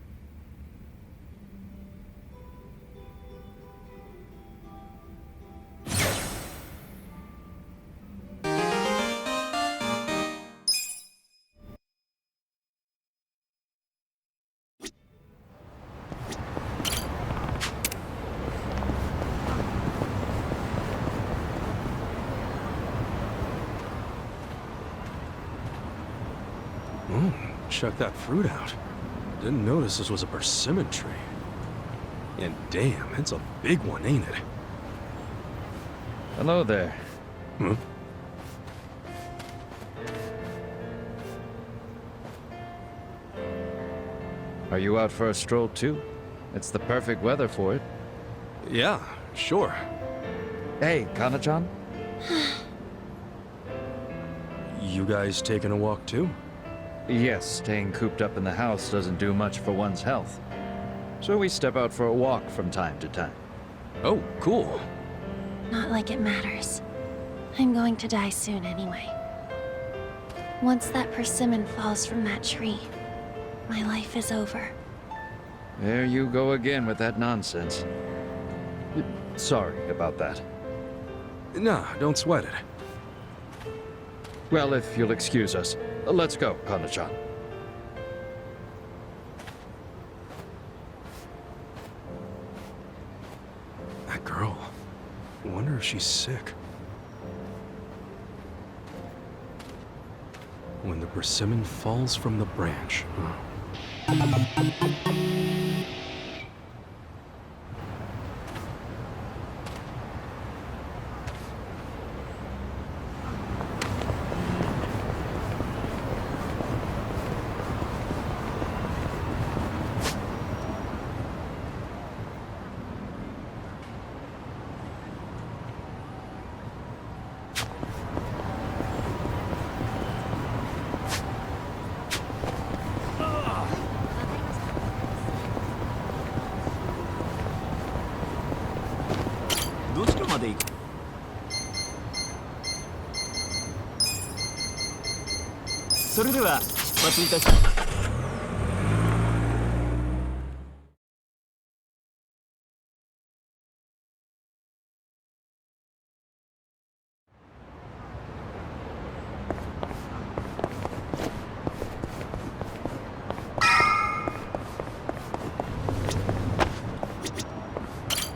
Oh, check that fruit out. Didn't notice this was a persimmon tree. And damn, it's a big one, ain't it? Hello there. Hmm? Are you out for a stroll too? It's the perfect weather for it. Yeah, sure. Hey, Kana-chan? You guys taking a walk too? Yes, staying cooped up in the house doesn't do much for one's health. So we step out for a walk from time to time. Oh, cool. Not like it matters. I'm going to die soon anyway. Once that persimmon falls from that tree, my life is over. There you go again with that nonsense. Sorry about that. Nah, don't sweat it. Well, if you'll excuse us, let's go, Kana-chan. That girl. I wonder if she's sick. When the persimmon falls from the branch.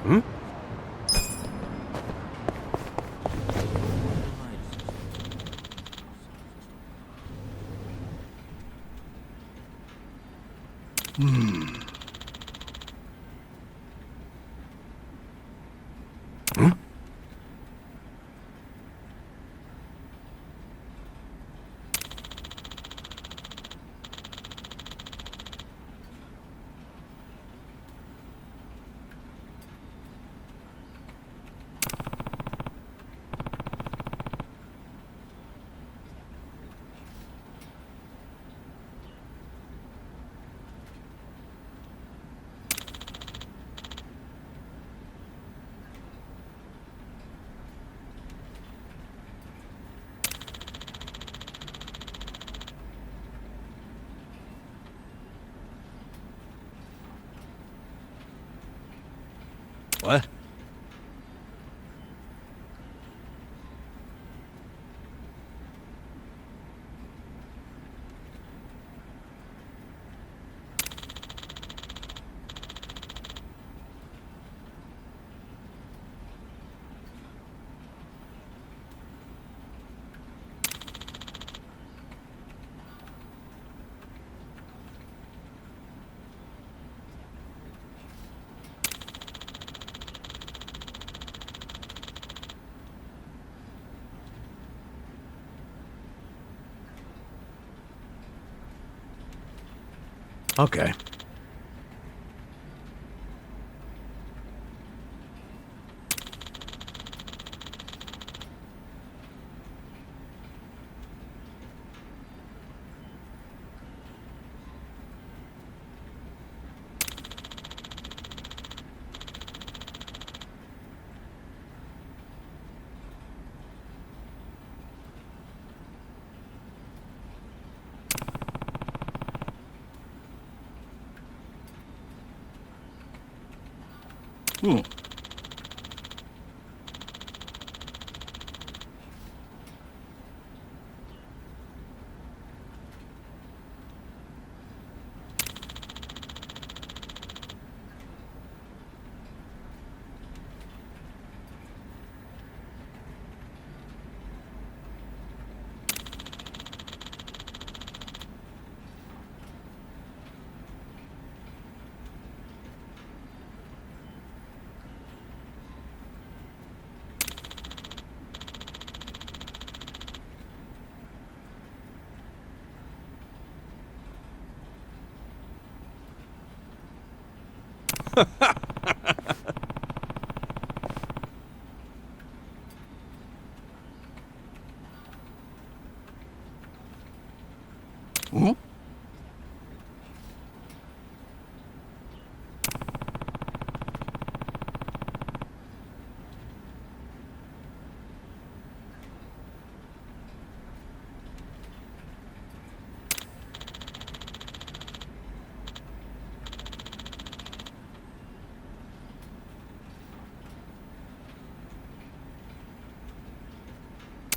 Hmm? What? Okay.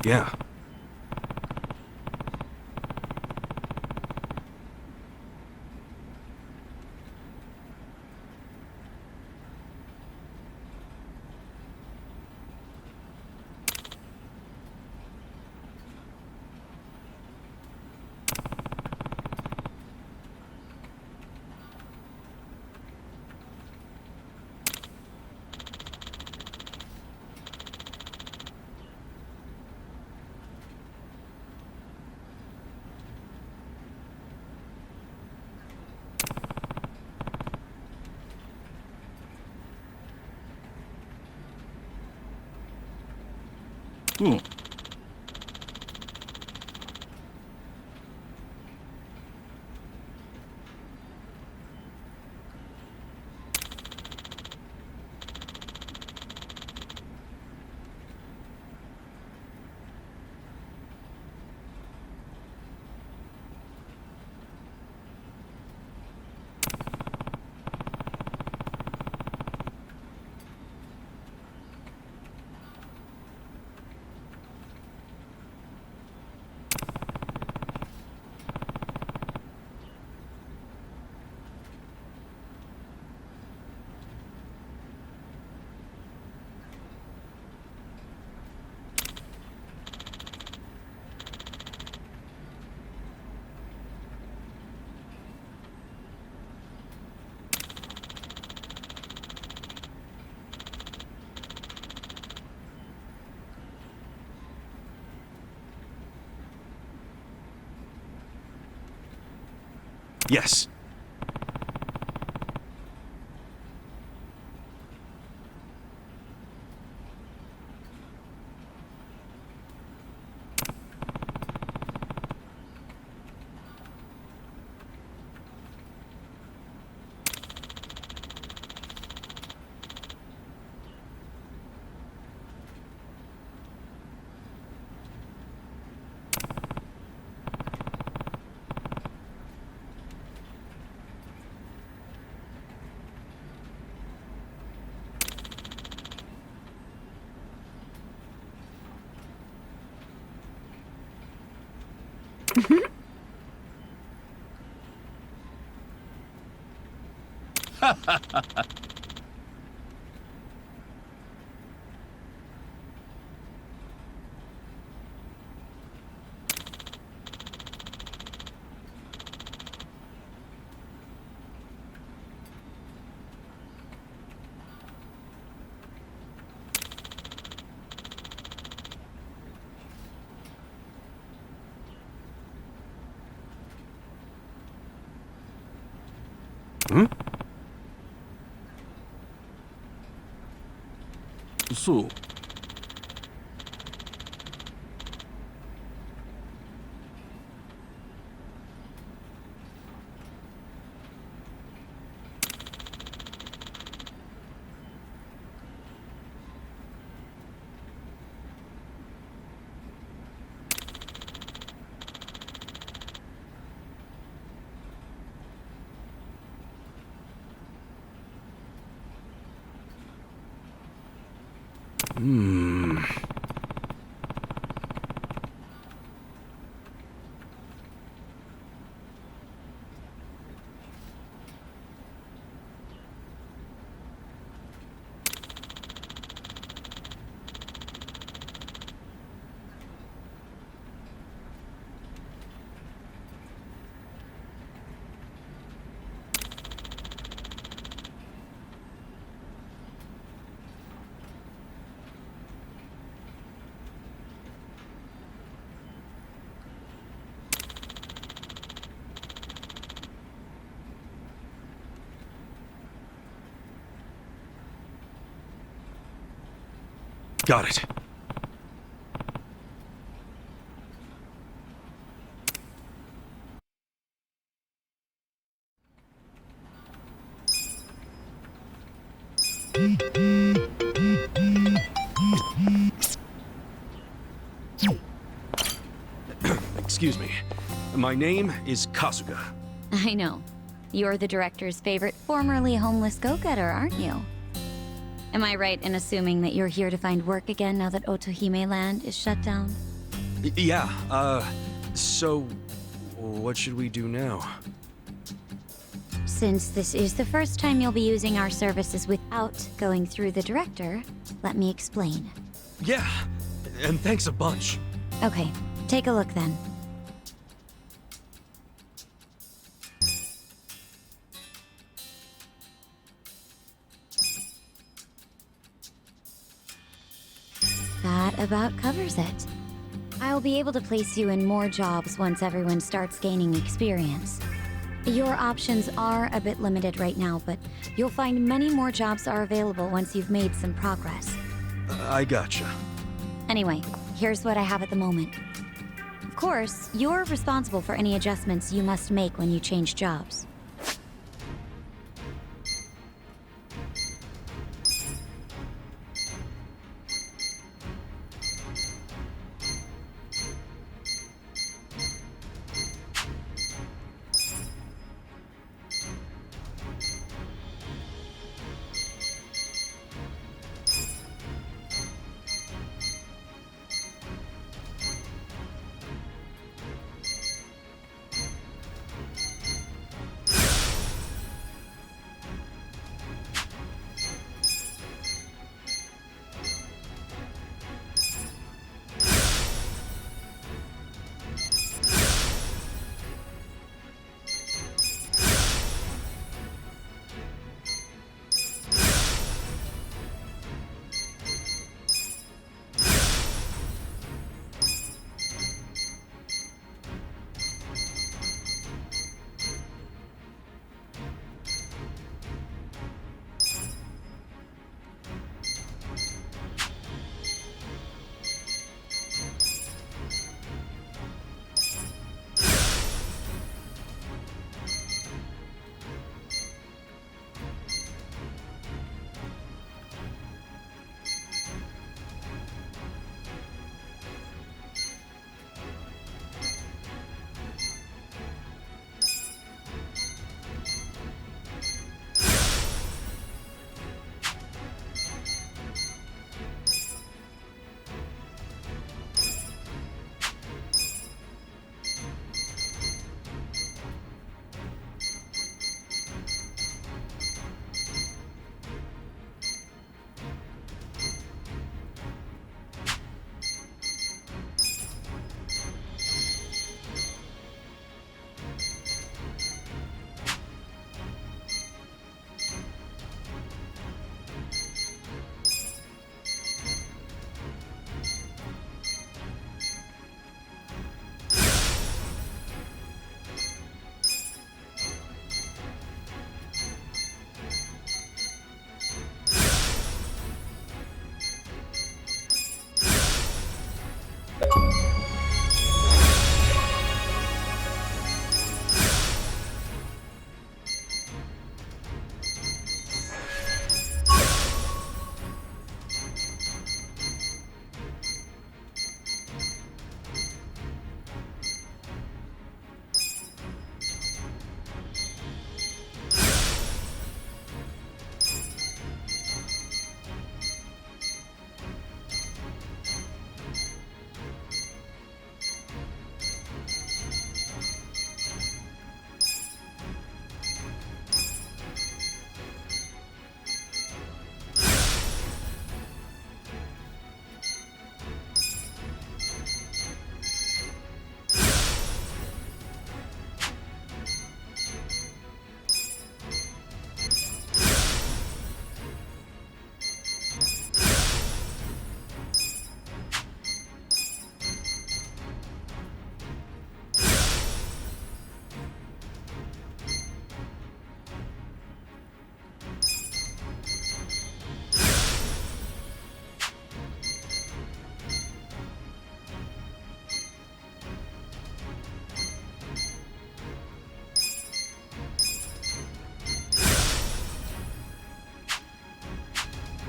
Yeah. Yes. そう。Got it. Excuse me. My name is Kasuga. I know. You're the director's favorite formerly homeless go-getter, aren't you? Am I right in assuming that you're here to find work again now that Otohime Land is shut down? Yeah, so what should we do now? Since this is the first time you'll be using our services without going through the director, let me explain. Yeah, and thanks a bunch. Okay, take a look then. That about covers it. I'll be able to place you in more jobs once everyone starts gaining experience. Your options are a bit limited right now, but you'll find many more jobs are available once you've made some progress. I gotcha. Anyway, here's what I have at the moment. Of course, you're responsible for any adjustments you must make when you change jobs.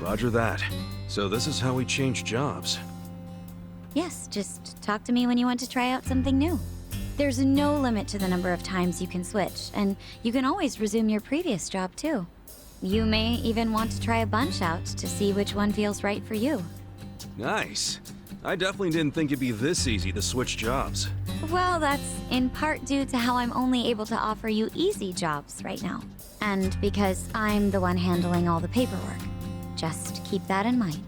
Roger that. So this is how we change jobs. Yes, just talk to me when you want to try out something new. There's no limit to the number of times you can switch, and you can always resume your previous job too. You may even want to try a bunch out to see which one feels right for you. Nice. I definitely didn't think it'd be this easy to switch jobs. Well, that's in part due to how I'm only able to offer you easy jobs right now. And because I'm the one handling all the paperwork. Just keep that in mind.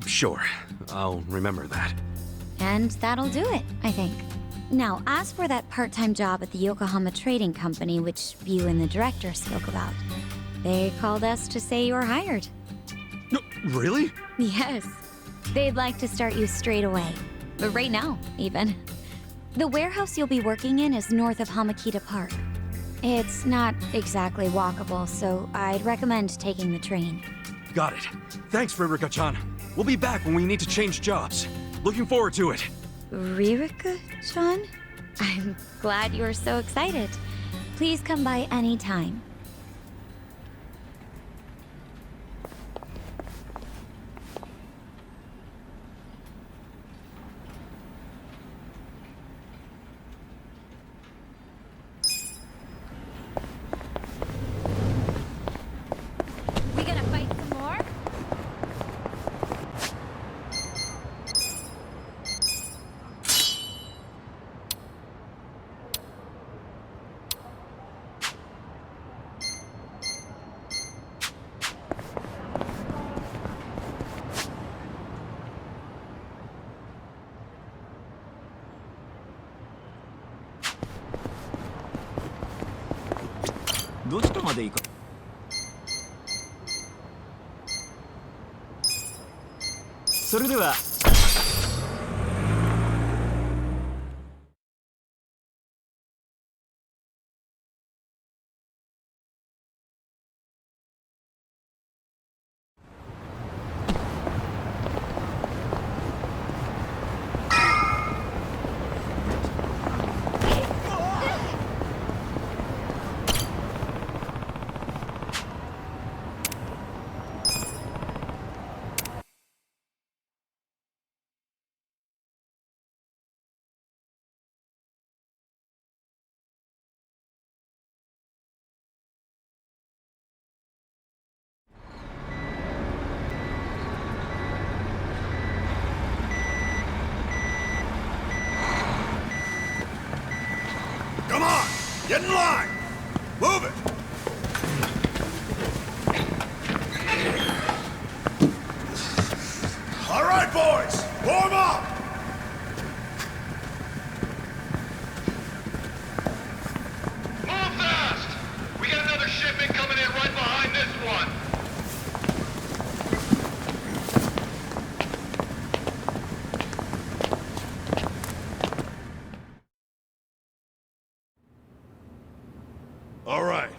Sure. I'll remember that. And that'll do it, I think. Now, as for that part-time job at the Yokohama Trading Company, which you and the director spoke about, they called us to say you're hired. No, really? Yes. They'd like to start you straight away. Right now, even. The warehouse you'll be working in is north of Hamakita Park. It's not exactly walkable, so I'd recommend taking the train. Got it. Thanks, Ririka-chan. We'll be back when we need to change jobs. Looking forward to it. Ririka-chan? I'm glad you're so excited. Please come by any time. We gonna fight some more? Come on! Get in line! Move it! All right, boys! Warm up! Move fast! We got another shipment coming in right behind this one! All right.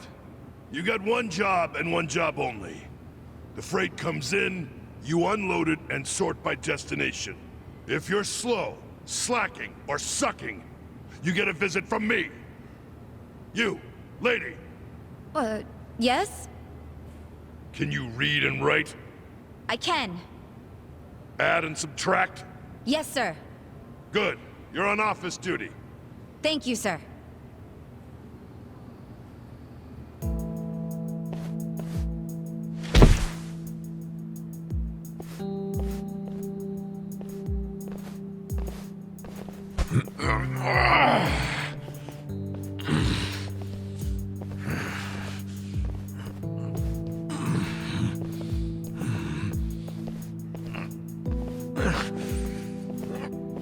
You got one job and one job only. The freight comes in, you unload it and sort by destination. If you're slow, slacking, or sucking, you get a visit from me. You, lady. Yes? Can you read and write? I can. Add and subtract? Yes, sir. Good. You're on office duty. Thank you, sir.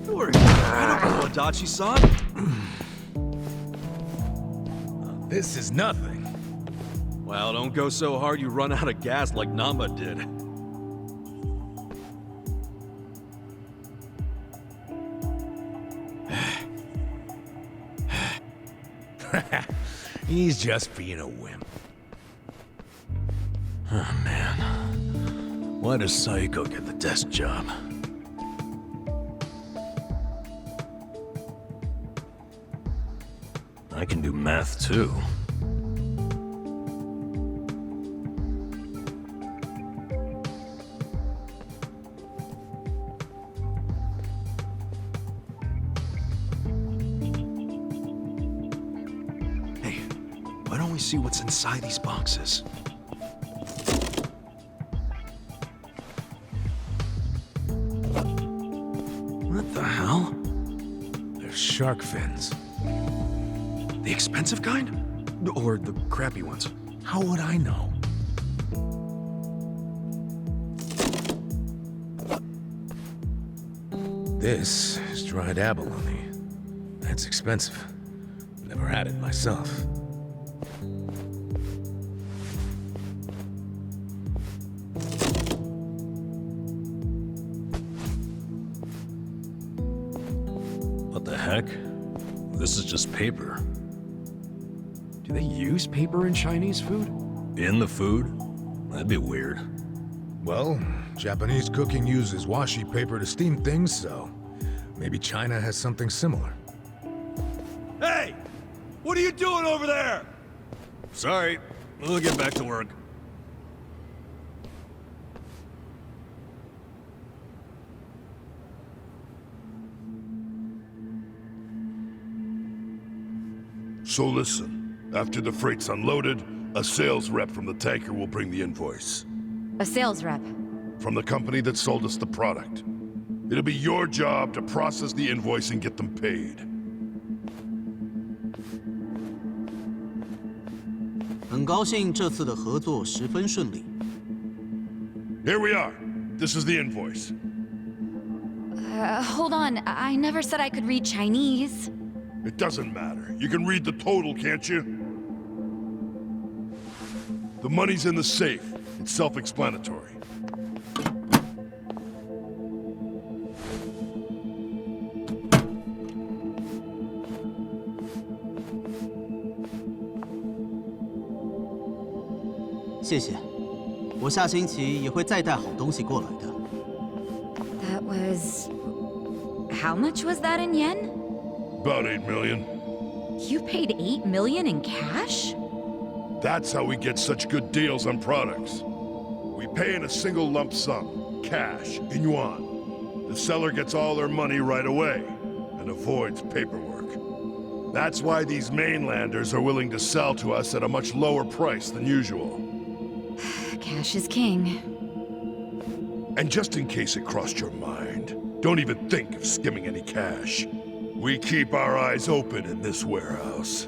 You're incredible, Adachi-san. This is nothing. Well, don't go so hard you run out of gas like Namba did. He's just being a wimp. Oh, man. Why does Saiko get the desk job? I can do math, too. Why don't we see what's inside these boxes? What the hell? They're shark fins. The expensive kind? Or the crappy ones? How would I know? This is dried abalone. That's expensive. Never had it myself. What the heck? This is just paper. Do they use paper in Chinese food? In the food? That'd be weird. Well, Japanese cooking uses washi paper to steam things, so maybe China has something similar. Hey! What are you doing over there? Sorry, we'll get back to work. So listen, after the freight's unloaded, a sales rep from the tanker will bring the invoice. A sales rep. From the company that sold us the product. It'll be your job to process the invoice and get them paid. 很高兴这次的合作十分顺利。 Here we are. This is the invoice. Hold on. I never said I could read Chinese. It doesn't matter. You can read the total, can't you? The money's in the safe. It's self-explanatory. That was... How much was that in yen? About 8 million. You paid 8 million in cash? That's how we get such good deals on products. We pay in a single lump sum, cash, in yuan. The seller gets all their money right away, and avoids paperwork. That's why these mainlanders are willing to sell to us at a much lower price than usual. Cash is king. And just in case it crossed your mind, don't even think of skimming any cash. We keep our eyes open in this warehouse.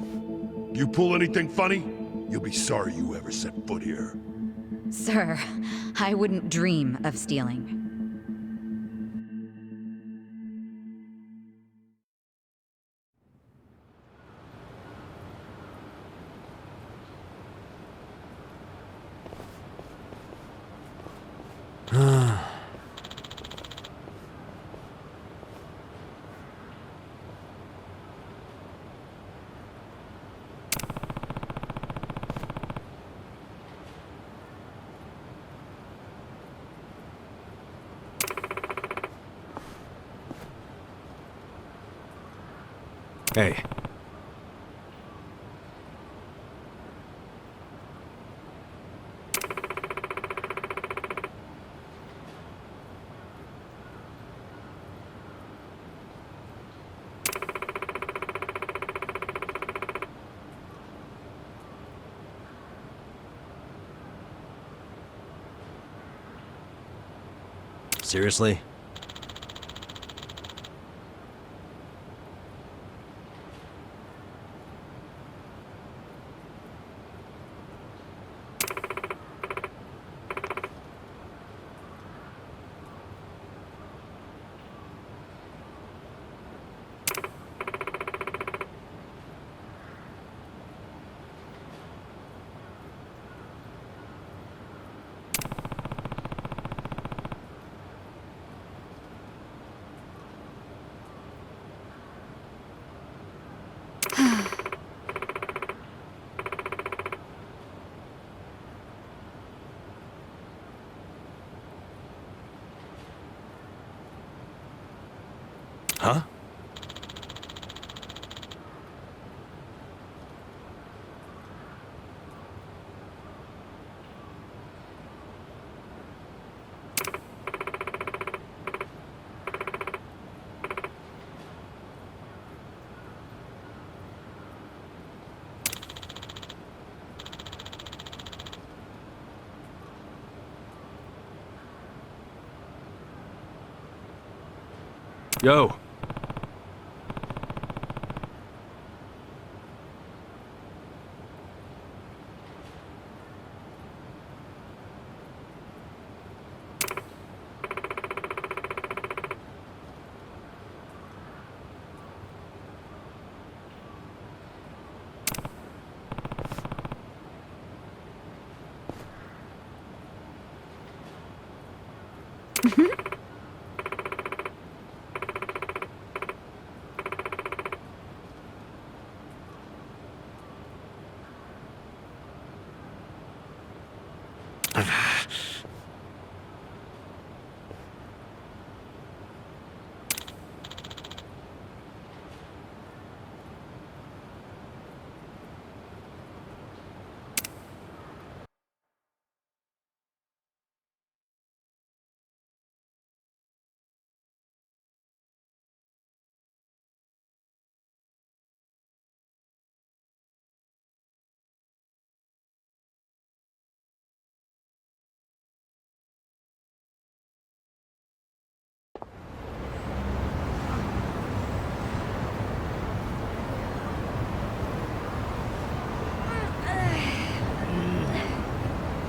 You pull anything funny, you'll be sorry you ever set foot here. Sir, I wouldn't dream of stealing. Hey. Seriously? Yo.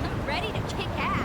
I'm ready to kick ass.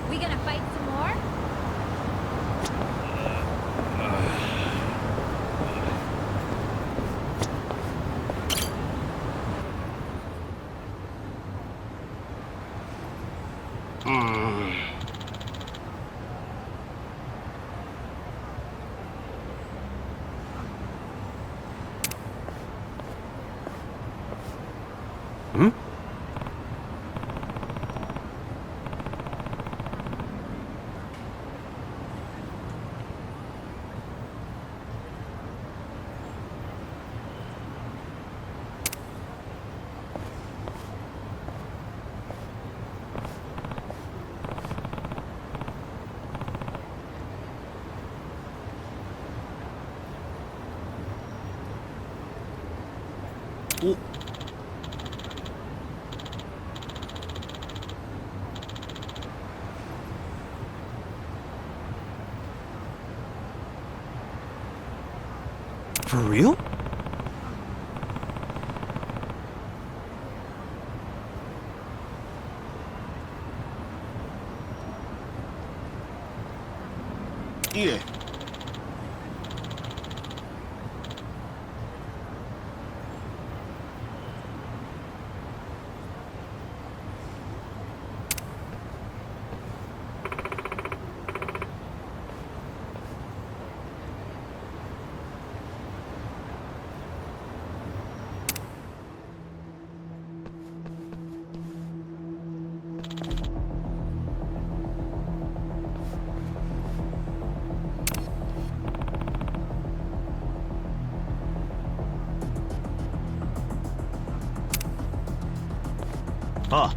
We gonna fight some more? Hmm? Oh. For real? Yeah. Ah.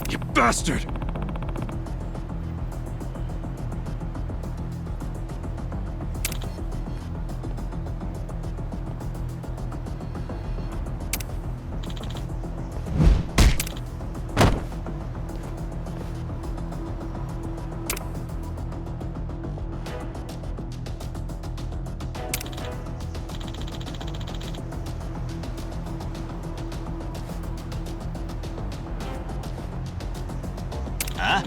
You bastard! Huh?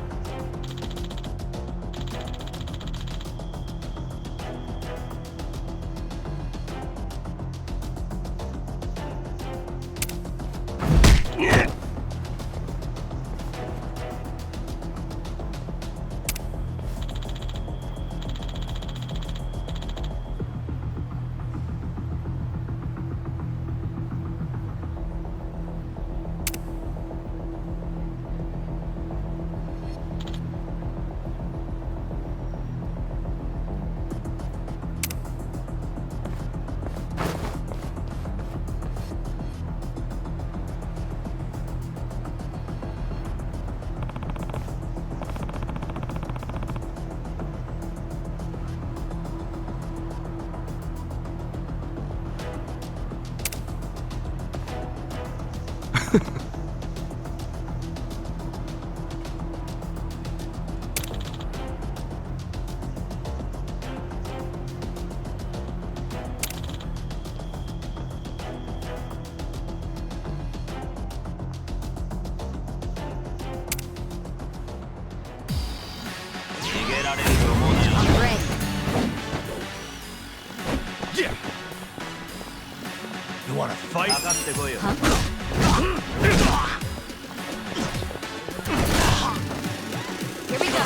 You wanna fight? Here we go.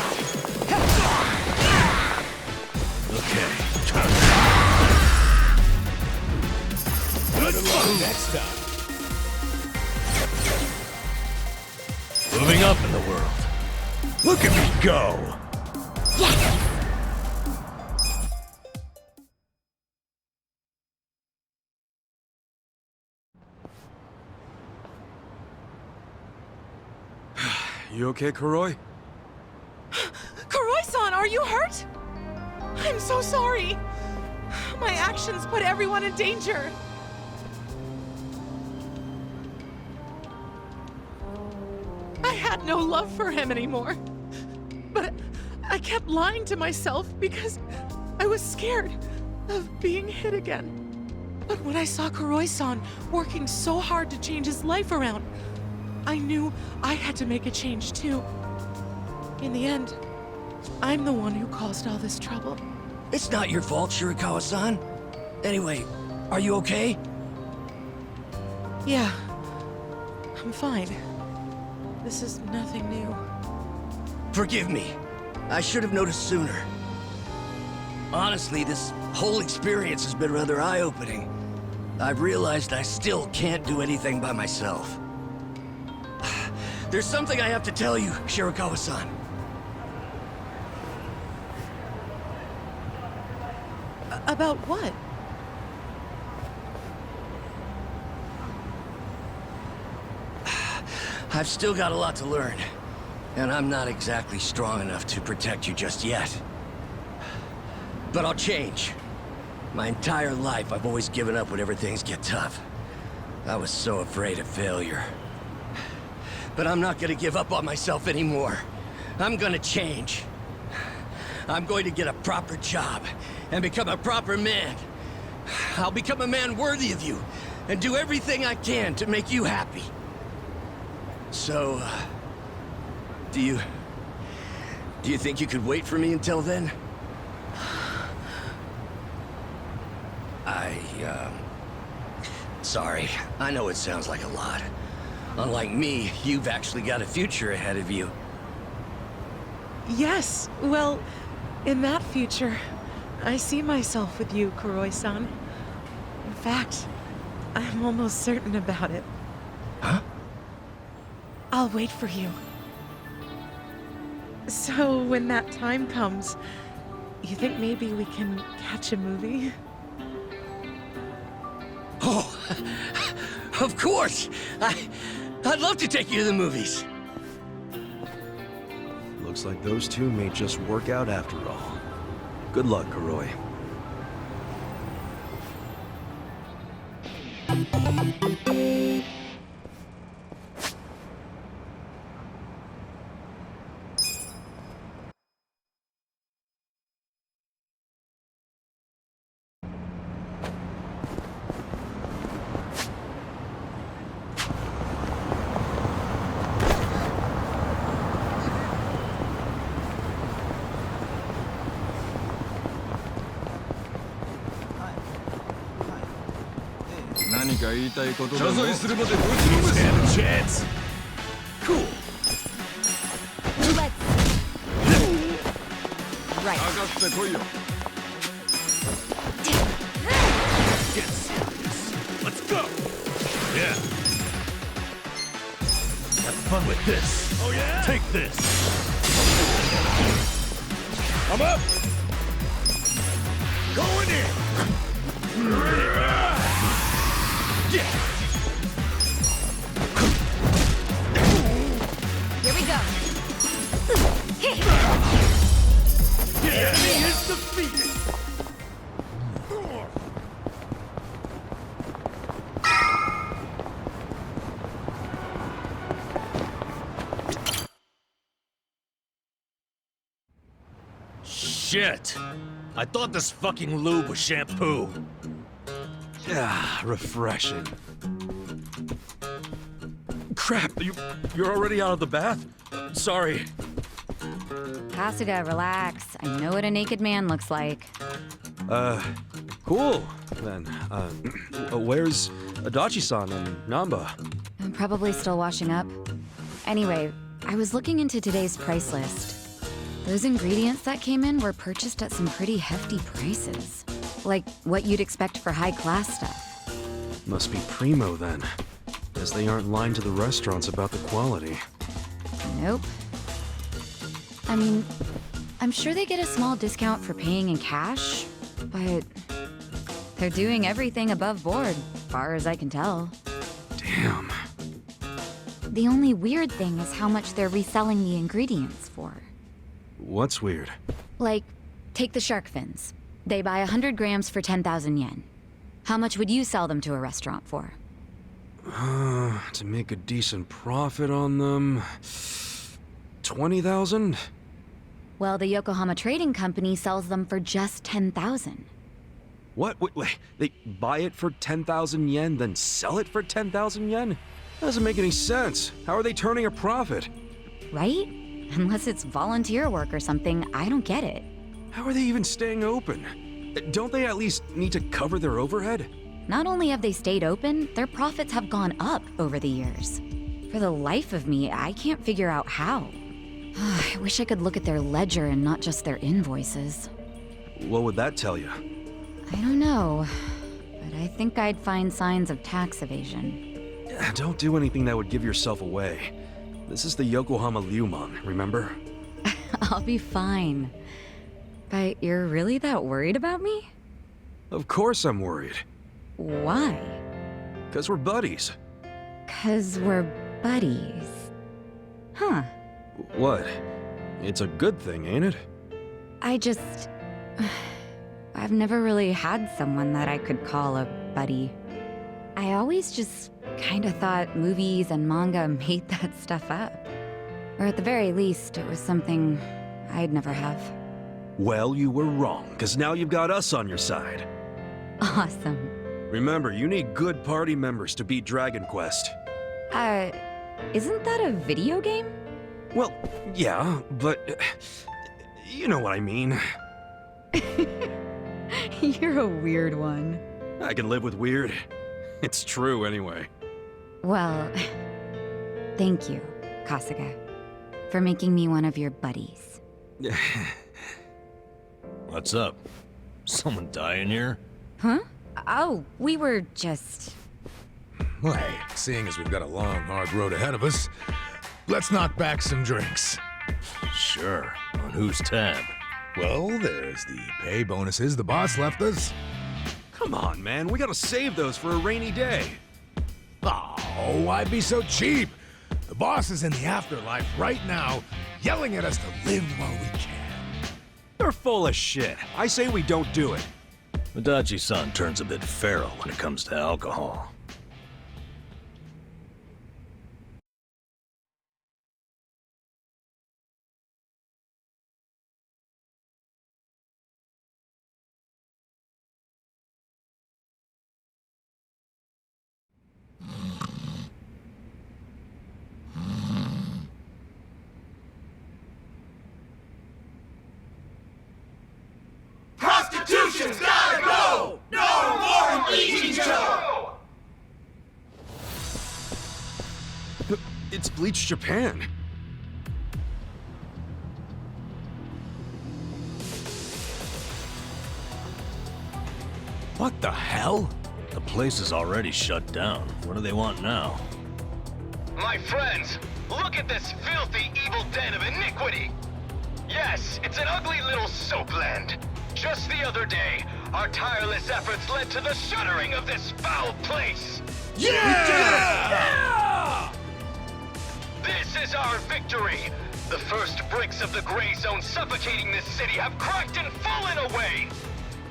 Okay. Good luck next time. Moving up in the world. Look at me go! You okay, Kuroi? Kuroi-san, are you hurt? I'm so sorry. My actions put everyone in danger. I had no love for him anymore. But I kept lying to myself because I was scared of being hit again. But when I saw Kuroi-san working so hard to change his life around, I knew I had to make a change too. In the end, I'm the one who caused all this trouble. It's not your fault, Shirakawa-san. Anyway, are you okay? Yeah, I'm fine. This is nothing new. Forgive me. I should have noticed sooner. Honestly, this whole experience has been rather eye-opening. I've realized I still can't do anything by myself. There's something I have to tell you, Shirakawa-san. About what? I've still got a lot to learn, and I'm not exactly strong enough to protect you just yet. But I'll change. My entire life, I've always given up whenever things get tough. I was so afraid of failure. But I'm not gonna give up on myself anymore. I'm gonna change. I'm going to get a proper job and become a proper man. I'll become a man worthy of you and do everything I can to make you happy. So, do you think you could wait for me until then? Sorry. I know it sounds like a lot. Unlike me, you've actually got a future ahead of you. Yes, well, in that future, I see myself with you, Kuroi-san. In fact, I'm almost certain about it. Huh? I'll wait for you. So when that time comes, you think maybe we can catch a movie? Oh, of course! I'd love to take you to the movies. Looks like those two may just work out after all. Good luck, Kuroi. Stand a chance. Cool. Let's... Right. Get serious. Let's go. Yeah. Have fun with this. Oh yeah? Take this. I'm up. Going in. Yeah. Here we go. The enemy is defeated. Shit! I thought this fucking lube was shampoo. Ah, refreshing. Crap, you're already out of the bath? Sorry. Kasuga, relax. I know what a naked man looks like. Cool, then. Where's Adachi-san and Namba? I'm probably still washing up. Anyway, I was looking into today's price list. Those ingredients that came in were purchased at some pretty hefty prices. Like what you'd expect for high-class stuff. Must be primo, then. Guess they aren't lying to the restaurants about the quality. Nope. I mean, I'm sure they get a small discount for paying in cash, but they're doing everything above board, far as I can tell. Damn. The only weird thing is how much they're reselling the ingredients for. What's weird? Like, take the shark fins. They buy 100 grams for 10,000 yen. How much would you sell them to a restaurant for? To make a decent profit on them... 20,000? Well, the Yokohama Trading Company sells them for just 10,000. What? Wait, they buy it for 10,000 yen, then sell it for 10,000 yen? That doesn't make any sense. How are they turning a profit? Right? Unless it's volunteer work or something, I don't get it. How are they even staying open? Don't they at least need to cover their overhead? Not only have they stayed open, their profits have gone up over the years. For the life of me, I can't figure out how. I wish I could look at their ledger and not just their invoices. What would that tell you? I don't know, but I think I'd find signs of tax evasion. Don't do anything that would give yourself away. This is the Yokohama Liumang, remember? I'll be fine. But you're really that worried about me? Of course I'm worried. Why? 'Cause we're buddies. 'Cause we're buddies. Huh. What? It's a good thing, ain't it? I've never really had someone that I could call a buddy. I always just kinda thought movies and manga made that stuff up. Or at the very least, it was something I'd never have. Well, you were wrong, 'cause now you've got us on your side. Awesome. Remember, you need good party members to beat Dragon Quest. Isn't that a video game? Well, yeah, but... you know what I mean. You're a weird one. I can live with weird. It's true, anyway. Well, thank you, Kasuga, for making me one of your buddies. What's up? Someone dying here? Huh? Oh, we were just... Well, hey, seeing as we've got a long, hard road ahead of us, let's knock back some drinks. Sure. Sure. On whose tab? Well, there's the pay bonuses the boss left us. Come on, man. We gotta save those for a rainy day. Oh, why be so cheap? The boss is in the afterlife right now, yelling at us to live while we can. They're full of shit. I say we don't do it. Adachi-san turns a bit feral when it comes to alcohol. Prostitution's gotta go! No more Ichijo! It's Bleach Japan. What the hell? The place is already shut down. What do they want now? My friends, look at this filthy, evil den of iniquity! Yes, it's an ugly little soapland. Just the other day, our tireless efforts led to the shuttering of this foul place! Yeah! This is our victory! The first bricks of the gray zone suffocating this city have cracked and fallen away!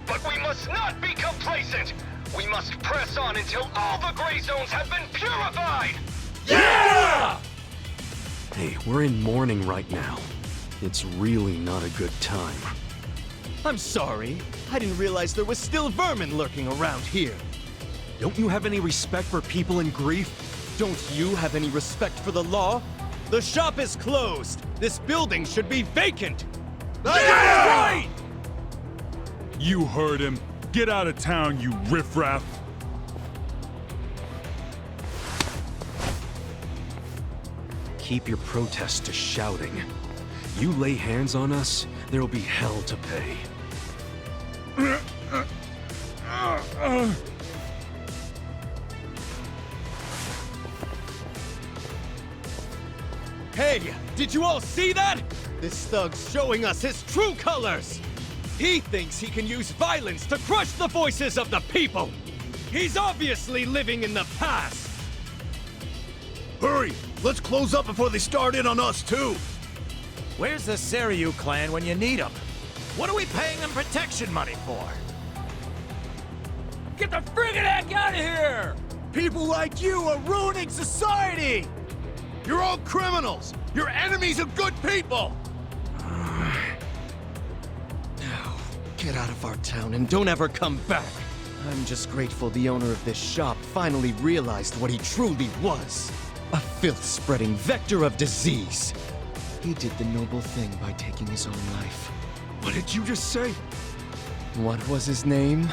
But we must not be complacent! We must press on until all the gray zones have been purified! Yeah! Hey, we're in mourning right now. It's really not a good time. I'm sorry. I didn't realize there was still vermin lurking around here. Don't you have any respect for people in grief? Don't you have any respect for the law? The shop is closed. This building should be vacant. That's right! You heard him. Get out of town, you riffraff. Keep your protest to shouting. You lay hands on us, there'll be hell to pay. Hey, did you all see that? This thug's showing us his true colors. He thinks he can use violence to crush the voices of the people. He's obviously living in the past. Hurry! Let's close up before they start in on us, too! Where's the Seiryu clan when you need them? What are we paying them protection money for? Get the friggin' heck out of here! People like you are ruining society! You're all criminals! You're enemies of good people! Get out of our town and don't ever come back. I'm just grateful the owner of this shop finally realized what he truly was. A filth-spreading vector of disease. He did the noble thing by taking his own life. What did you just say? What was his name?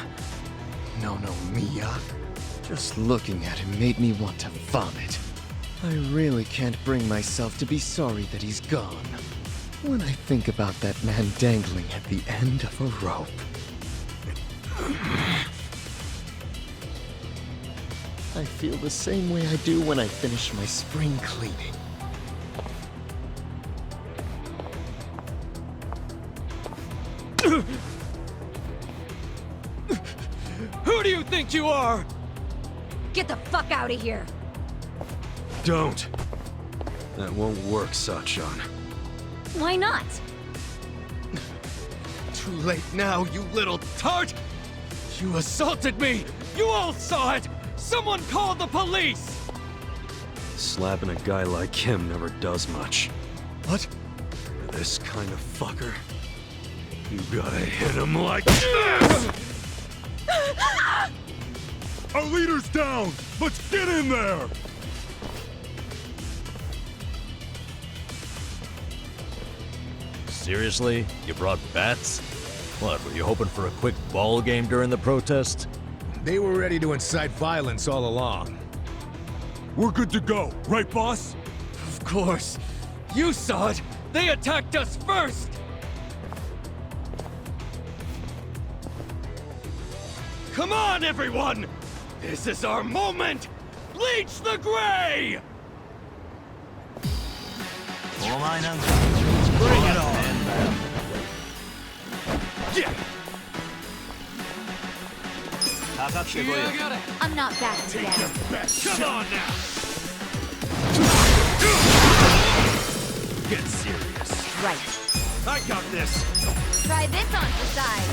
No, Mia. Just looking at him made me want to vomit. I really can't bring myself to be sorry that he's gone. When I think about that man dangling at the end of a rope. I feel the same way I do when I finish my spring cleaning. Who do you think you are? Get the fuck out of here! Don't. That won't work, Sachan. Why not? Too late now, you little tart! You assaulted me! You all saw it! Someone call the police! Slapping a guy like him never does much. What? For this kind of fucker, you gotta hit him like this! Our leader's down! Let's get in there! Seriously? You brought bats? What, were you hoping for a quick ball game during the protest? They were ready to incite violence all along. We're good to go, right, boss? Of course. You saw it! They attacked us first! Come on, everyone! This is our moment! Bleach the gray! お前なんか Bring it on. Yeah. I'm not backing down. Come on now. Get serious. Right. I got this. Try this on the side.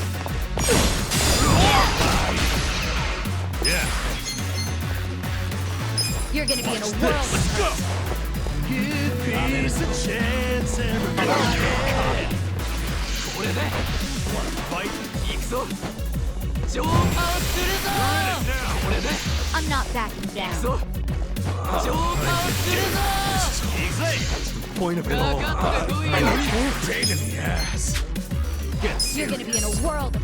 Yeah. You're gonna be in a world Let's go. Give peace a chance and wanna fight? I'm not backing down. Point of it all. Pain in the ass. You're gonna be in a world of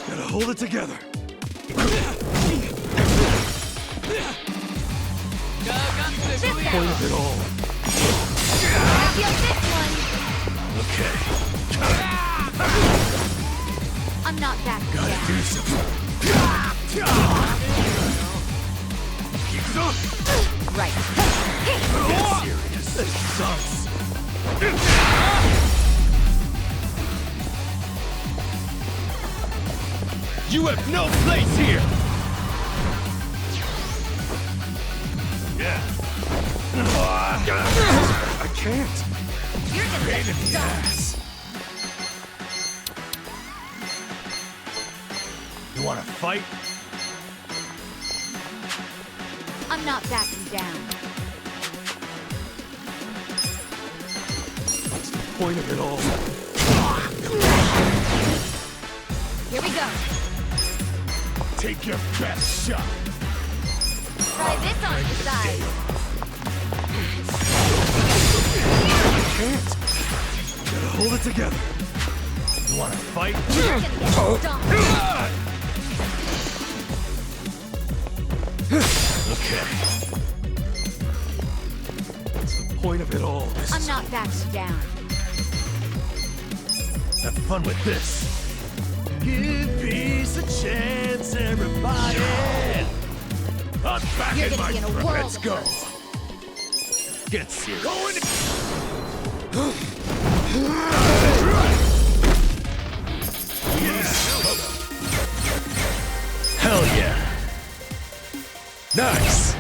Gotta hold it together. Point of it all. this one. Okay. I'm not backing down. Do something. Right. Get serious. This sucks. You have no place here. Yeah. I can't. You're gonna get stuck. You wanna fight? I'm not backing down. That's the point of it all. Here we go. Take your best shot. Try this on the side. I can't. Gotta hold it together. You wanna fight? You're gonna get stomped. Okay. That's the point of it all. I'm not backing down. Have fun with this. Give peace a chance, everybody. I'm back You're in gonna my be in a prep. world Let's of go. hurt. Get serious. Hell yeah. Nice.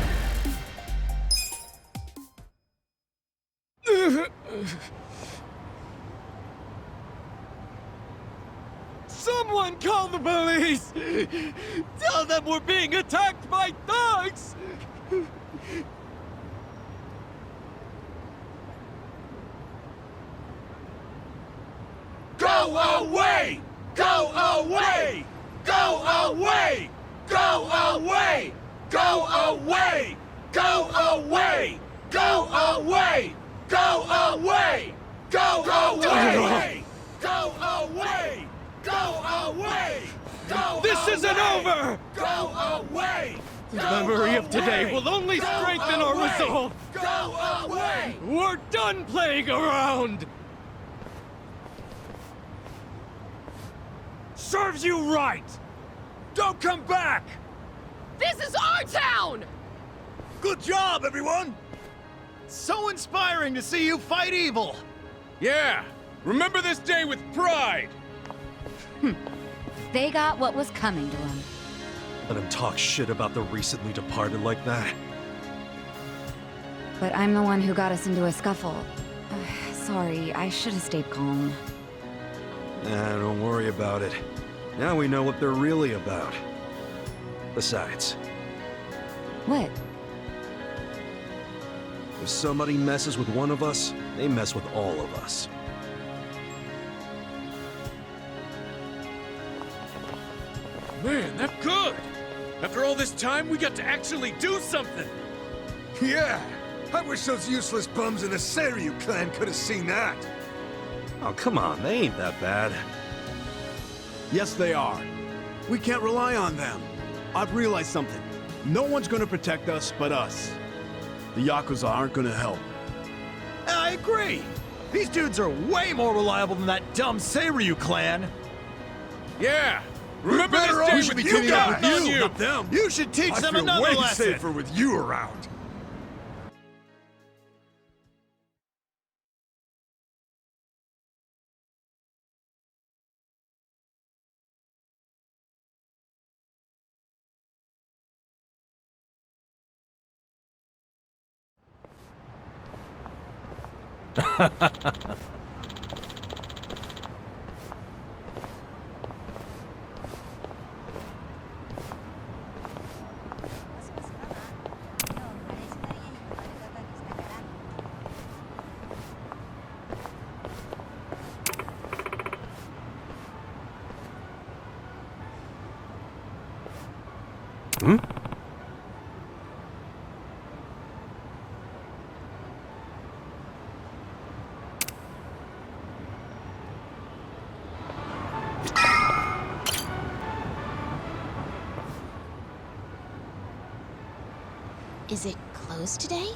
Someone call the police! Tell them we're being attacked by thugs! Go away! Go away! Go away! Go away! Go away! Go away! Go away! Go away! Go away! Go away! Go away! Go This isn't over! Go away! The memory of today will only strengthen our resolve! Go away! We're done playing around! Serves you right! Don't come back! This is our town! Good job, everyone! So inspiring to see you fight evil! Yeah! Remember this day with pride! They got what was coming to them. Let him talk shit about the recently departed like that. But I'm the one who got us into a scuffle. Sorry, I should have stayed calm. Nah, don't worry about it. Now we know what they're really about. Besides, What? if somebody messes with one of us, they mess with all of us. Man, that's good! After all this time, we got to actually do something! Yeah! I wish those useless bums in the Seiryu clan could have seen that! Oh, come on, they ain't that bad. Yes, they are. We can't rely on them. I've realized something. No one's gonna protect us but us. The Yakuza aren't gonna help. I agree! These dudes are way more reliable than that dumb Seiryu clan! Yeah, Remember Better this off day with with you you guys, guys, you. not them. You should teach I them feel another way lesson. safer with you around. Hmm? Is it closed today?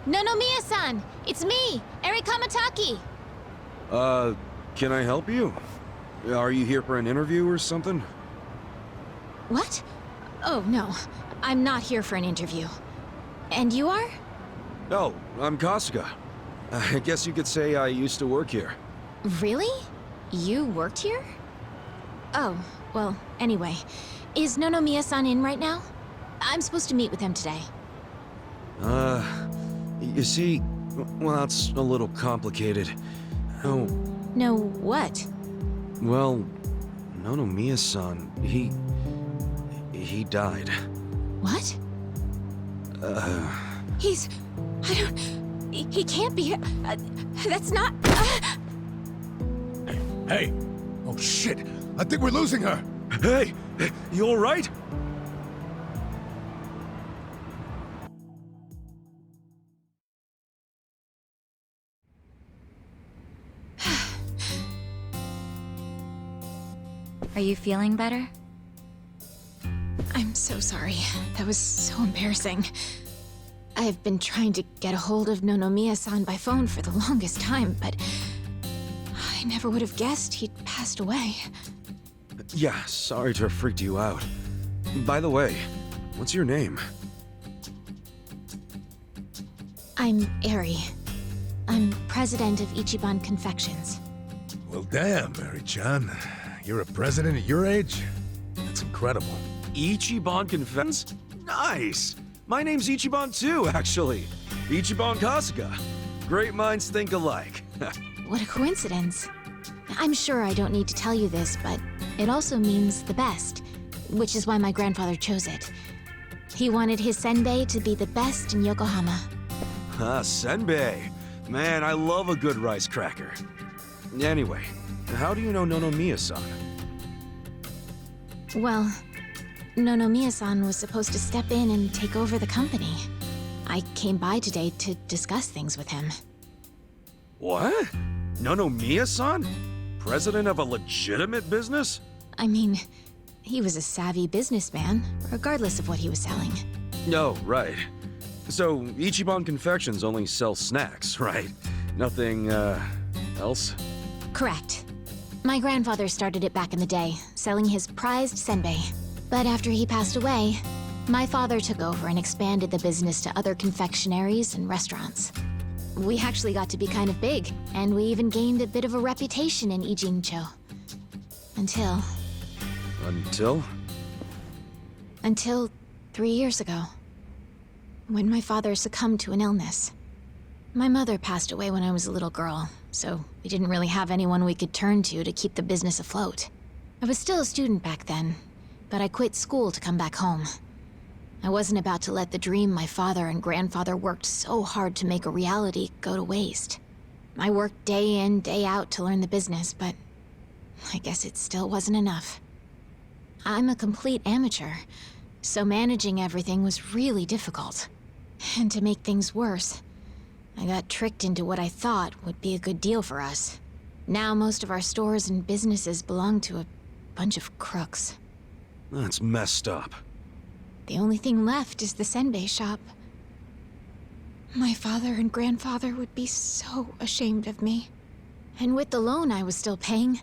Nonomiya-san! It's me, Eri Kamataki! Can I help you? Are you here for an interview or something? What? Oh, no. I'm not here for an interview. And you are? Oh, I'm Kasuga. I guess you could say I used to work here. Really? You worked here? Oh, well, anyway. Is Nonomiya-san in right now? I'm supposed to meet with him today. You see, well, it's a little complicated. Oh, No, what? well, Nonomiya-san, he died. What? He's... I don't... He can't be... that's not... Hey! Oh shit! I think we're losing her! Hey! You alright? Are you feeling better? I'm so sorry. That was so embarrassing. I've been trying to get a hold of Nonomiya-san by phone for the longest time, but... I never would have guessed he'd passed away. Yeah, sorry to have freaked you out. By the way, what's your name? I'm Eri. I'm president of Ichiban Confections. Well, damn, Mary-chan. You're a president at your age? That's incredible. Ichiban Confections? Nice! My name's Ichiban too, actually. Ichiban Kasuga. Great minds think alike. What a coincidence. I'm sure I don't need to tell you this, but it also means the best, which is why my grandfather chose it. He wanted his senbei to be the best in Yokohama. Ah, senbei. Man, I love a good rice cracker. Anyway, how do you know Nonomiya-san? Well, Nonomiya-san was supposed to step in and take over the company. I came by today to discuss things with him. What? Nonomiya-san? President of a legitimate business? I mean, he was a savvy businessman, regardless of what he was selling. Oh, right. So, Ichiban Confections only sells snacks, right? Nothing, else? Correct. My grandfather started it back in the day, selling his prized senbei. But after he passed away, my father took over and expanded the business to other confectionaries and restaurants. We actually got to be kind of big, and we even gained a bit of a reputation in Ijincho. Until... Until 3 years ago. When my father succumbed to an illness. My mother passed away when I was a little girl, so we didn't really have anyone we could turn to keep the business afloat. I was still a student back then, but I quit school to come back home. I wasn't about to let the dream my father and grandfather worked so hard to make a reality go to waste. I worked day in, day out to learn the business, but I guess it still wasn't enough. I'm a complete amateur, so managing everything was really difficult. And to make things worse, I got tricked into what I thought would be a good deal for us. Now most of our stores and businesses belong to a bunch of crooks. That's messed up. The only thing left is the senbei shop. My father and grandfather would be so ashamed of me. And with the loan I was still paying,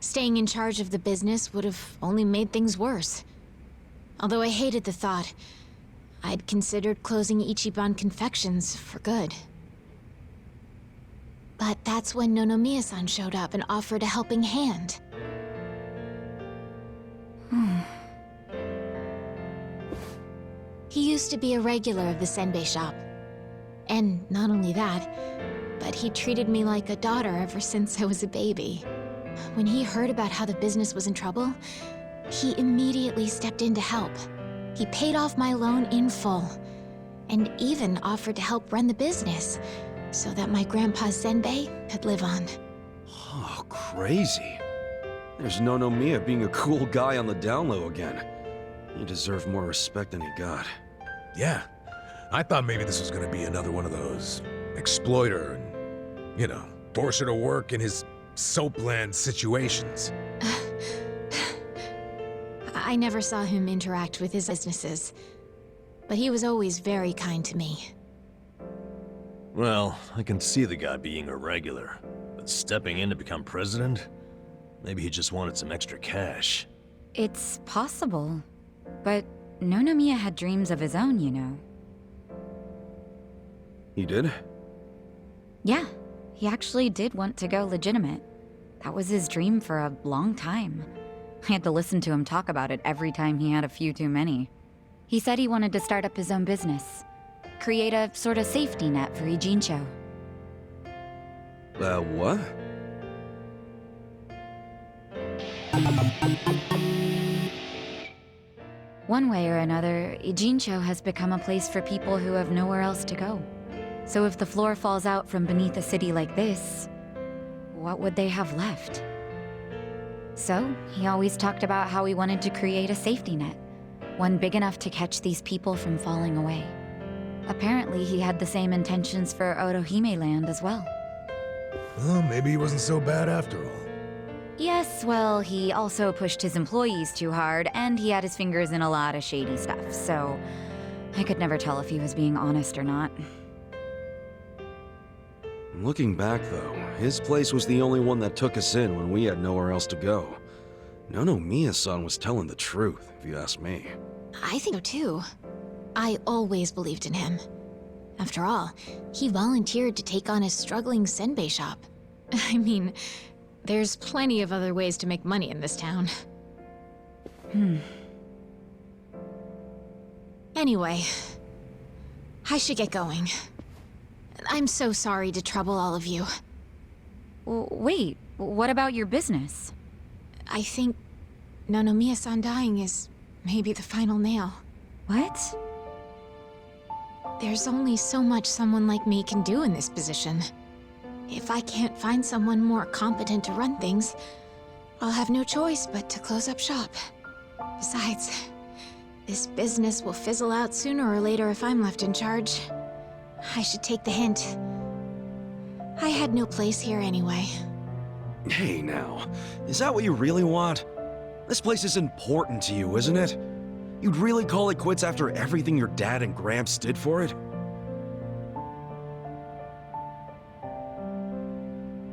Staying in charge of the business would have only made things worse. Although I hated the thought, I'd considered closing Ichiban Confections for good. But that's when Nonomiya-san showed up and offered a helping hand. He used to be a regular of the senbei shop. And not only that, but he treated me like a daughter ever since I was a baby. When he heard about how the business was in trouble, he immediately stepped in to help. He paid off my loan in full, and even offered to help run the business, so that my grandpa's senbei could live on. Oh, crazy. There's Nonomiya being a cool guy on the down low again. He deserved more respect than he got. Yeah. I thought maybe this was gonna be another one of those exploiter and, you know, force her to work in his soapland situations. I never saw him interact with his businesses, but he was always very kind to me. Well, I can see the guy being a regular, but stepping in to become president? Maybe he just wanted some extra cash. It's possible, but Nonomiya had dreams of his own, you know. He did? Yeah, he actually did want to go legitimate. That was his dream for a long time. I had to listen to him talk about it every time he had a few too many. He said he wanted to start up his own business. Create a sort of safety net for Ijincho. What? One way or another, Ijincho has become a place for people who have nowhere else to go. So if the floor falls out from beneath a city like this, what would they have left? So, he always talked about how he wanted to create a safety net, one big enough to catch these people from falling away. Apparently, he had the same intentions for Otohime Land as well. Well, maybe he wasn't so bad after all. Yes, well, he also pushed his employees too hard, and he had his fingers in a lot of shady stuff, so I could never tell if he was being honest or not. Looking back, though, his place was the only one that took us in when we had nowhere else to go. Nonomiya-san was telling the truth, if you ask me. I think so too. I always believed in him. After all, he volunteered to take on a struggling senbei shop. I mean, there's plenty of other ways to make money in this town. Anyway, I should get going. I'm so sorry to trouble all of you. Wait, what about your business? I think Nonomiya-san dying is maybe the final nail. What? There's only so much someone like me can do in this position. If I can't find someone more competent to run things, I'll have no choice but to close up shop. Besides, this business will fizzle out sooner or later if I'm left in charge. I should take the hint. I had no place here anyway. Hey now, is that what you really want? This place is important to you, isn't it? You'd really call it quits after everything your dad and Gramps did for it?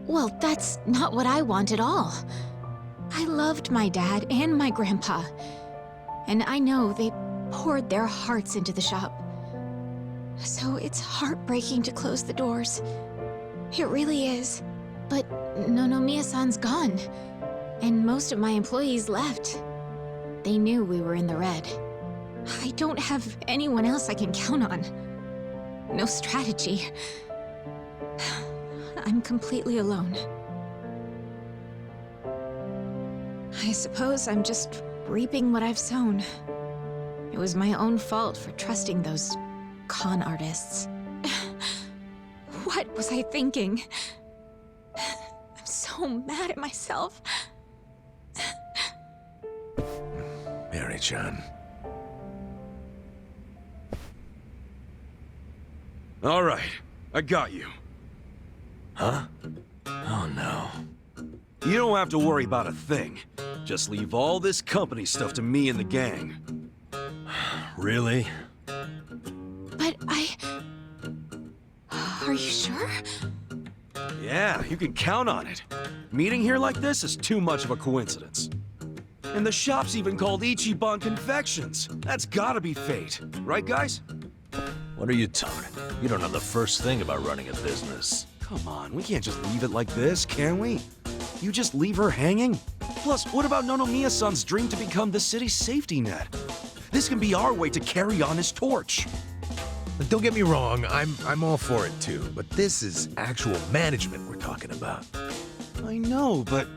Well, that's not what I want at all. I loved my dad and my grandpa, and I know they poured their hearts into the shop. So it's heartbreaking to close the doors. It really is. But Nonomiya-san's gone, and most of my employees left. They knew we were in the red. I don't have anyone else I can count on. No strategy. I'm completely alone. I suppose I'm just reaping what I've sown. It was my own fault for trusting those con artists. What was I thinking? I'm so mad at myself. Mary-chan. All right, I got you. Huh? Oh no. You don't have to worry about a thing. Just leave all this company stuff to me and the gang. Really? But Are you sure? Yeah, you can count on it. Meeting here like this is too much of a coincidence. And the shop's even called Ichiban Confections. That's gotta be fate, right guys? What are you talking? You don't know the first thing about running a business. Come on, we can't just leave it like this, can we? You just leave her hanging? Plus, what about Nonomiya-san's dream to become the city's safety net? This can be our way to carry on his torch. Don't get me wrong, I'm all for it too, but this is actual management we're talking about. I know, but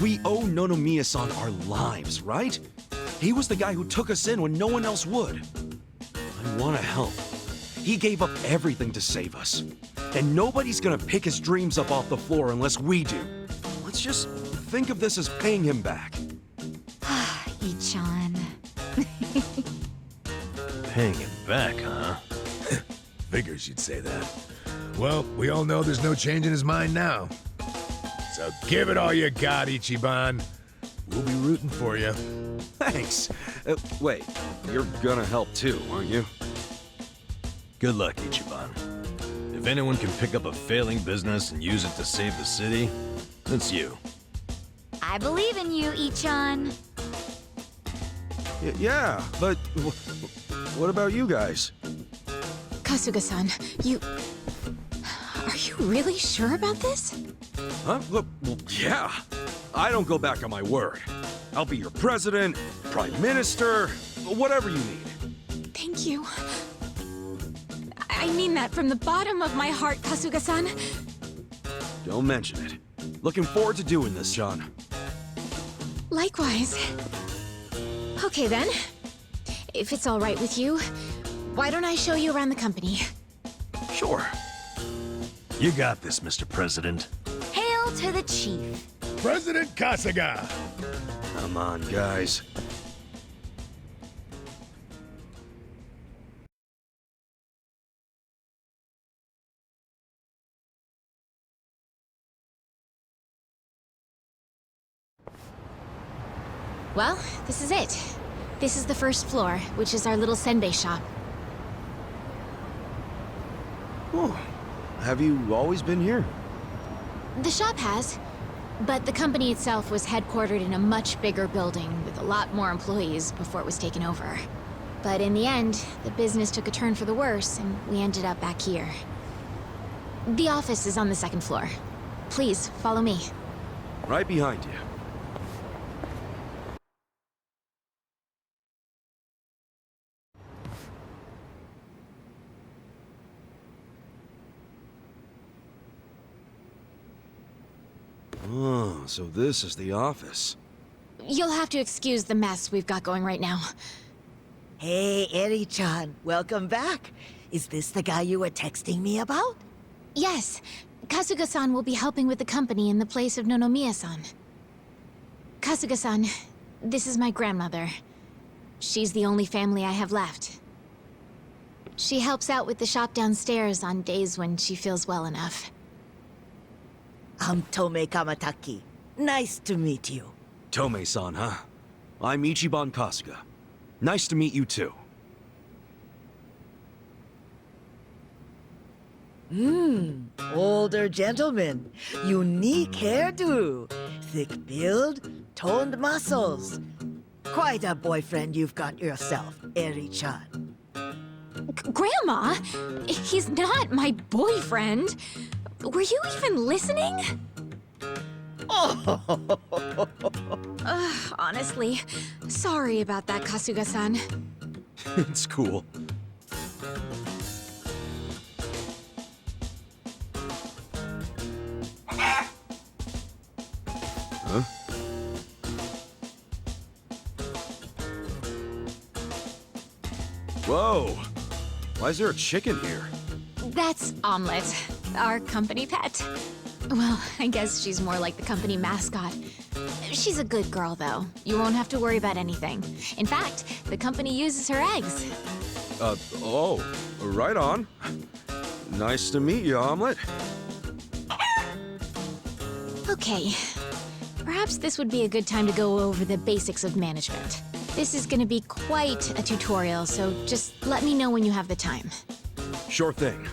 we owe Nonomiya-san our lives, right? He was the guy who took us in when no one else would. I want to help. He gave up everything to save us. And nobody's gonna pick his dreams up off the floor unless we do. Let's just think of this as paying him back. Ichan. Paying him back, huh? Figures you'd say that. Well, we all know there's no change in his mind now. So give it all you got, Ichiban. We'll be rooting for you. Thanks. Wait, you're gonna help too, aren't you? Good luck, Ichiban. If anyone can pick up a failing business and use it to save the city, it's you. I believe in you, Ichan. Yeah, but what about you guys? Kasuga-san, you... Are you really sure about this? Huh? Well, yeah. I don't go back on my word. I'll be your president, prime minister, whatever you need. Thank you. I mean that from the bottom of my heart, Kasuga-san. Don't mention it. Looking forward to doing this, John. Likewise. Okay then. If it's all right with you, why don't I show you around the company? Sure. You got this, Mr. President. Hail to the chief. President Kasuga! Come on, guys. Well, this is it. This is the first floor, which is our little senbei shop. Oh, have you always been here? The shop has, but the company itself was headquartered in a much bigger building with a lot more employees before it was taken over. But in the end, the business took a turn for the worse, and we ended up back here. The office is on the second floor. Please, follow me. Right behind you. Oh, so this is the office. You'll have to excuse the mess we've got going right now. Hey, Eri-chan, welcome back. Is this the guy you were texting me about? Yes. Kasuga-san will be helping with the company in the place of Nonomiya-san. Kasuga-san, this is my grandmother. She's the only family I have left. She helps out with the shop downstairs on days when she feels well enough. I'm Tomei Kamataki. Nice to meet you. Tomei-san, huh? I'm Ichiban Kasuga. Nice to meet you too. Older gentleman. Unique hairdo. Thick build, toned muscles. Quite a boyfriend you've got yourself, Eri-chan. Grandma? He's not my boyfriend. Were you even listening? Honestly, sorry about that, Kasuga-san. It's cool. Huh? Whoa! Why is there a chicken here? That's Omelette, our company pet. Well, I guess she's more like the company mascot. She's a good girl, though. You won't have to worry about anything. In fact, the company uses her eggs. Oh, right on. Nice to meet you, Omelette. Okay. Perhaps this would be a good time to go over the basics of management. This is gonna be quite a tutorial, so just let me know when you have the time. Sure thing.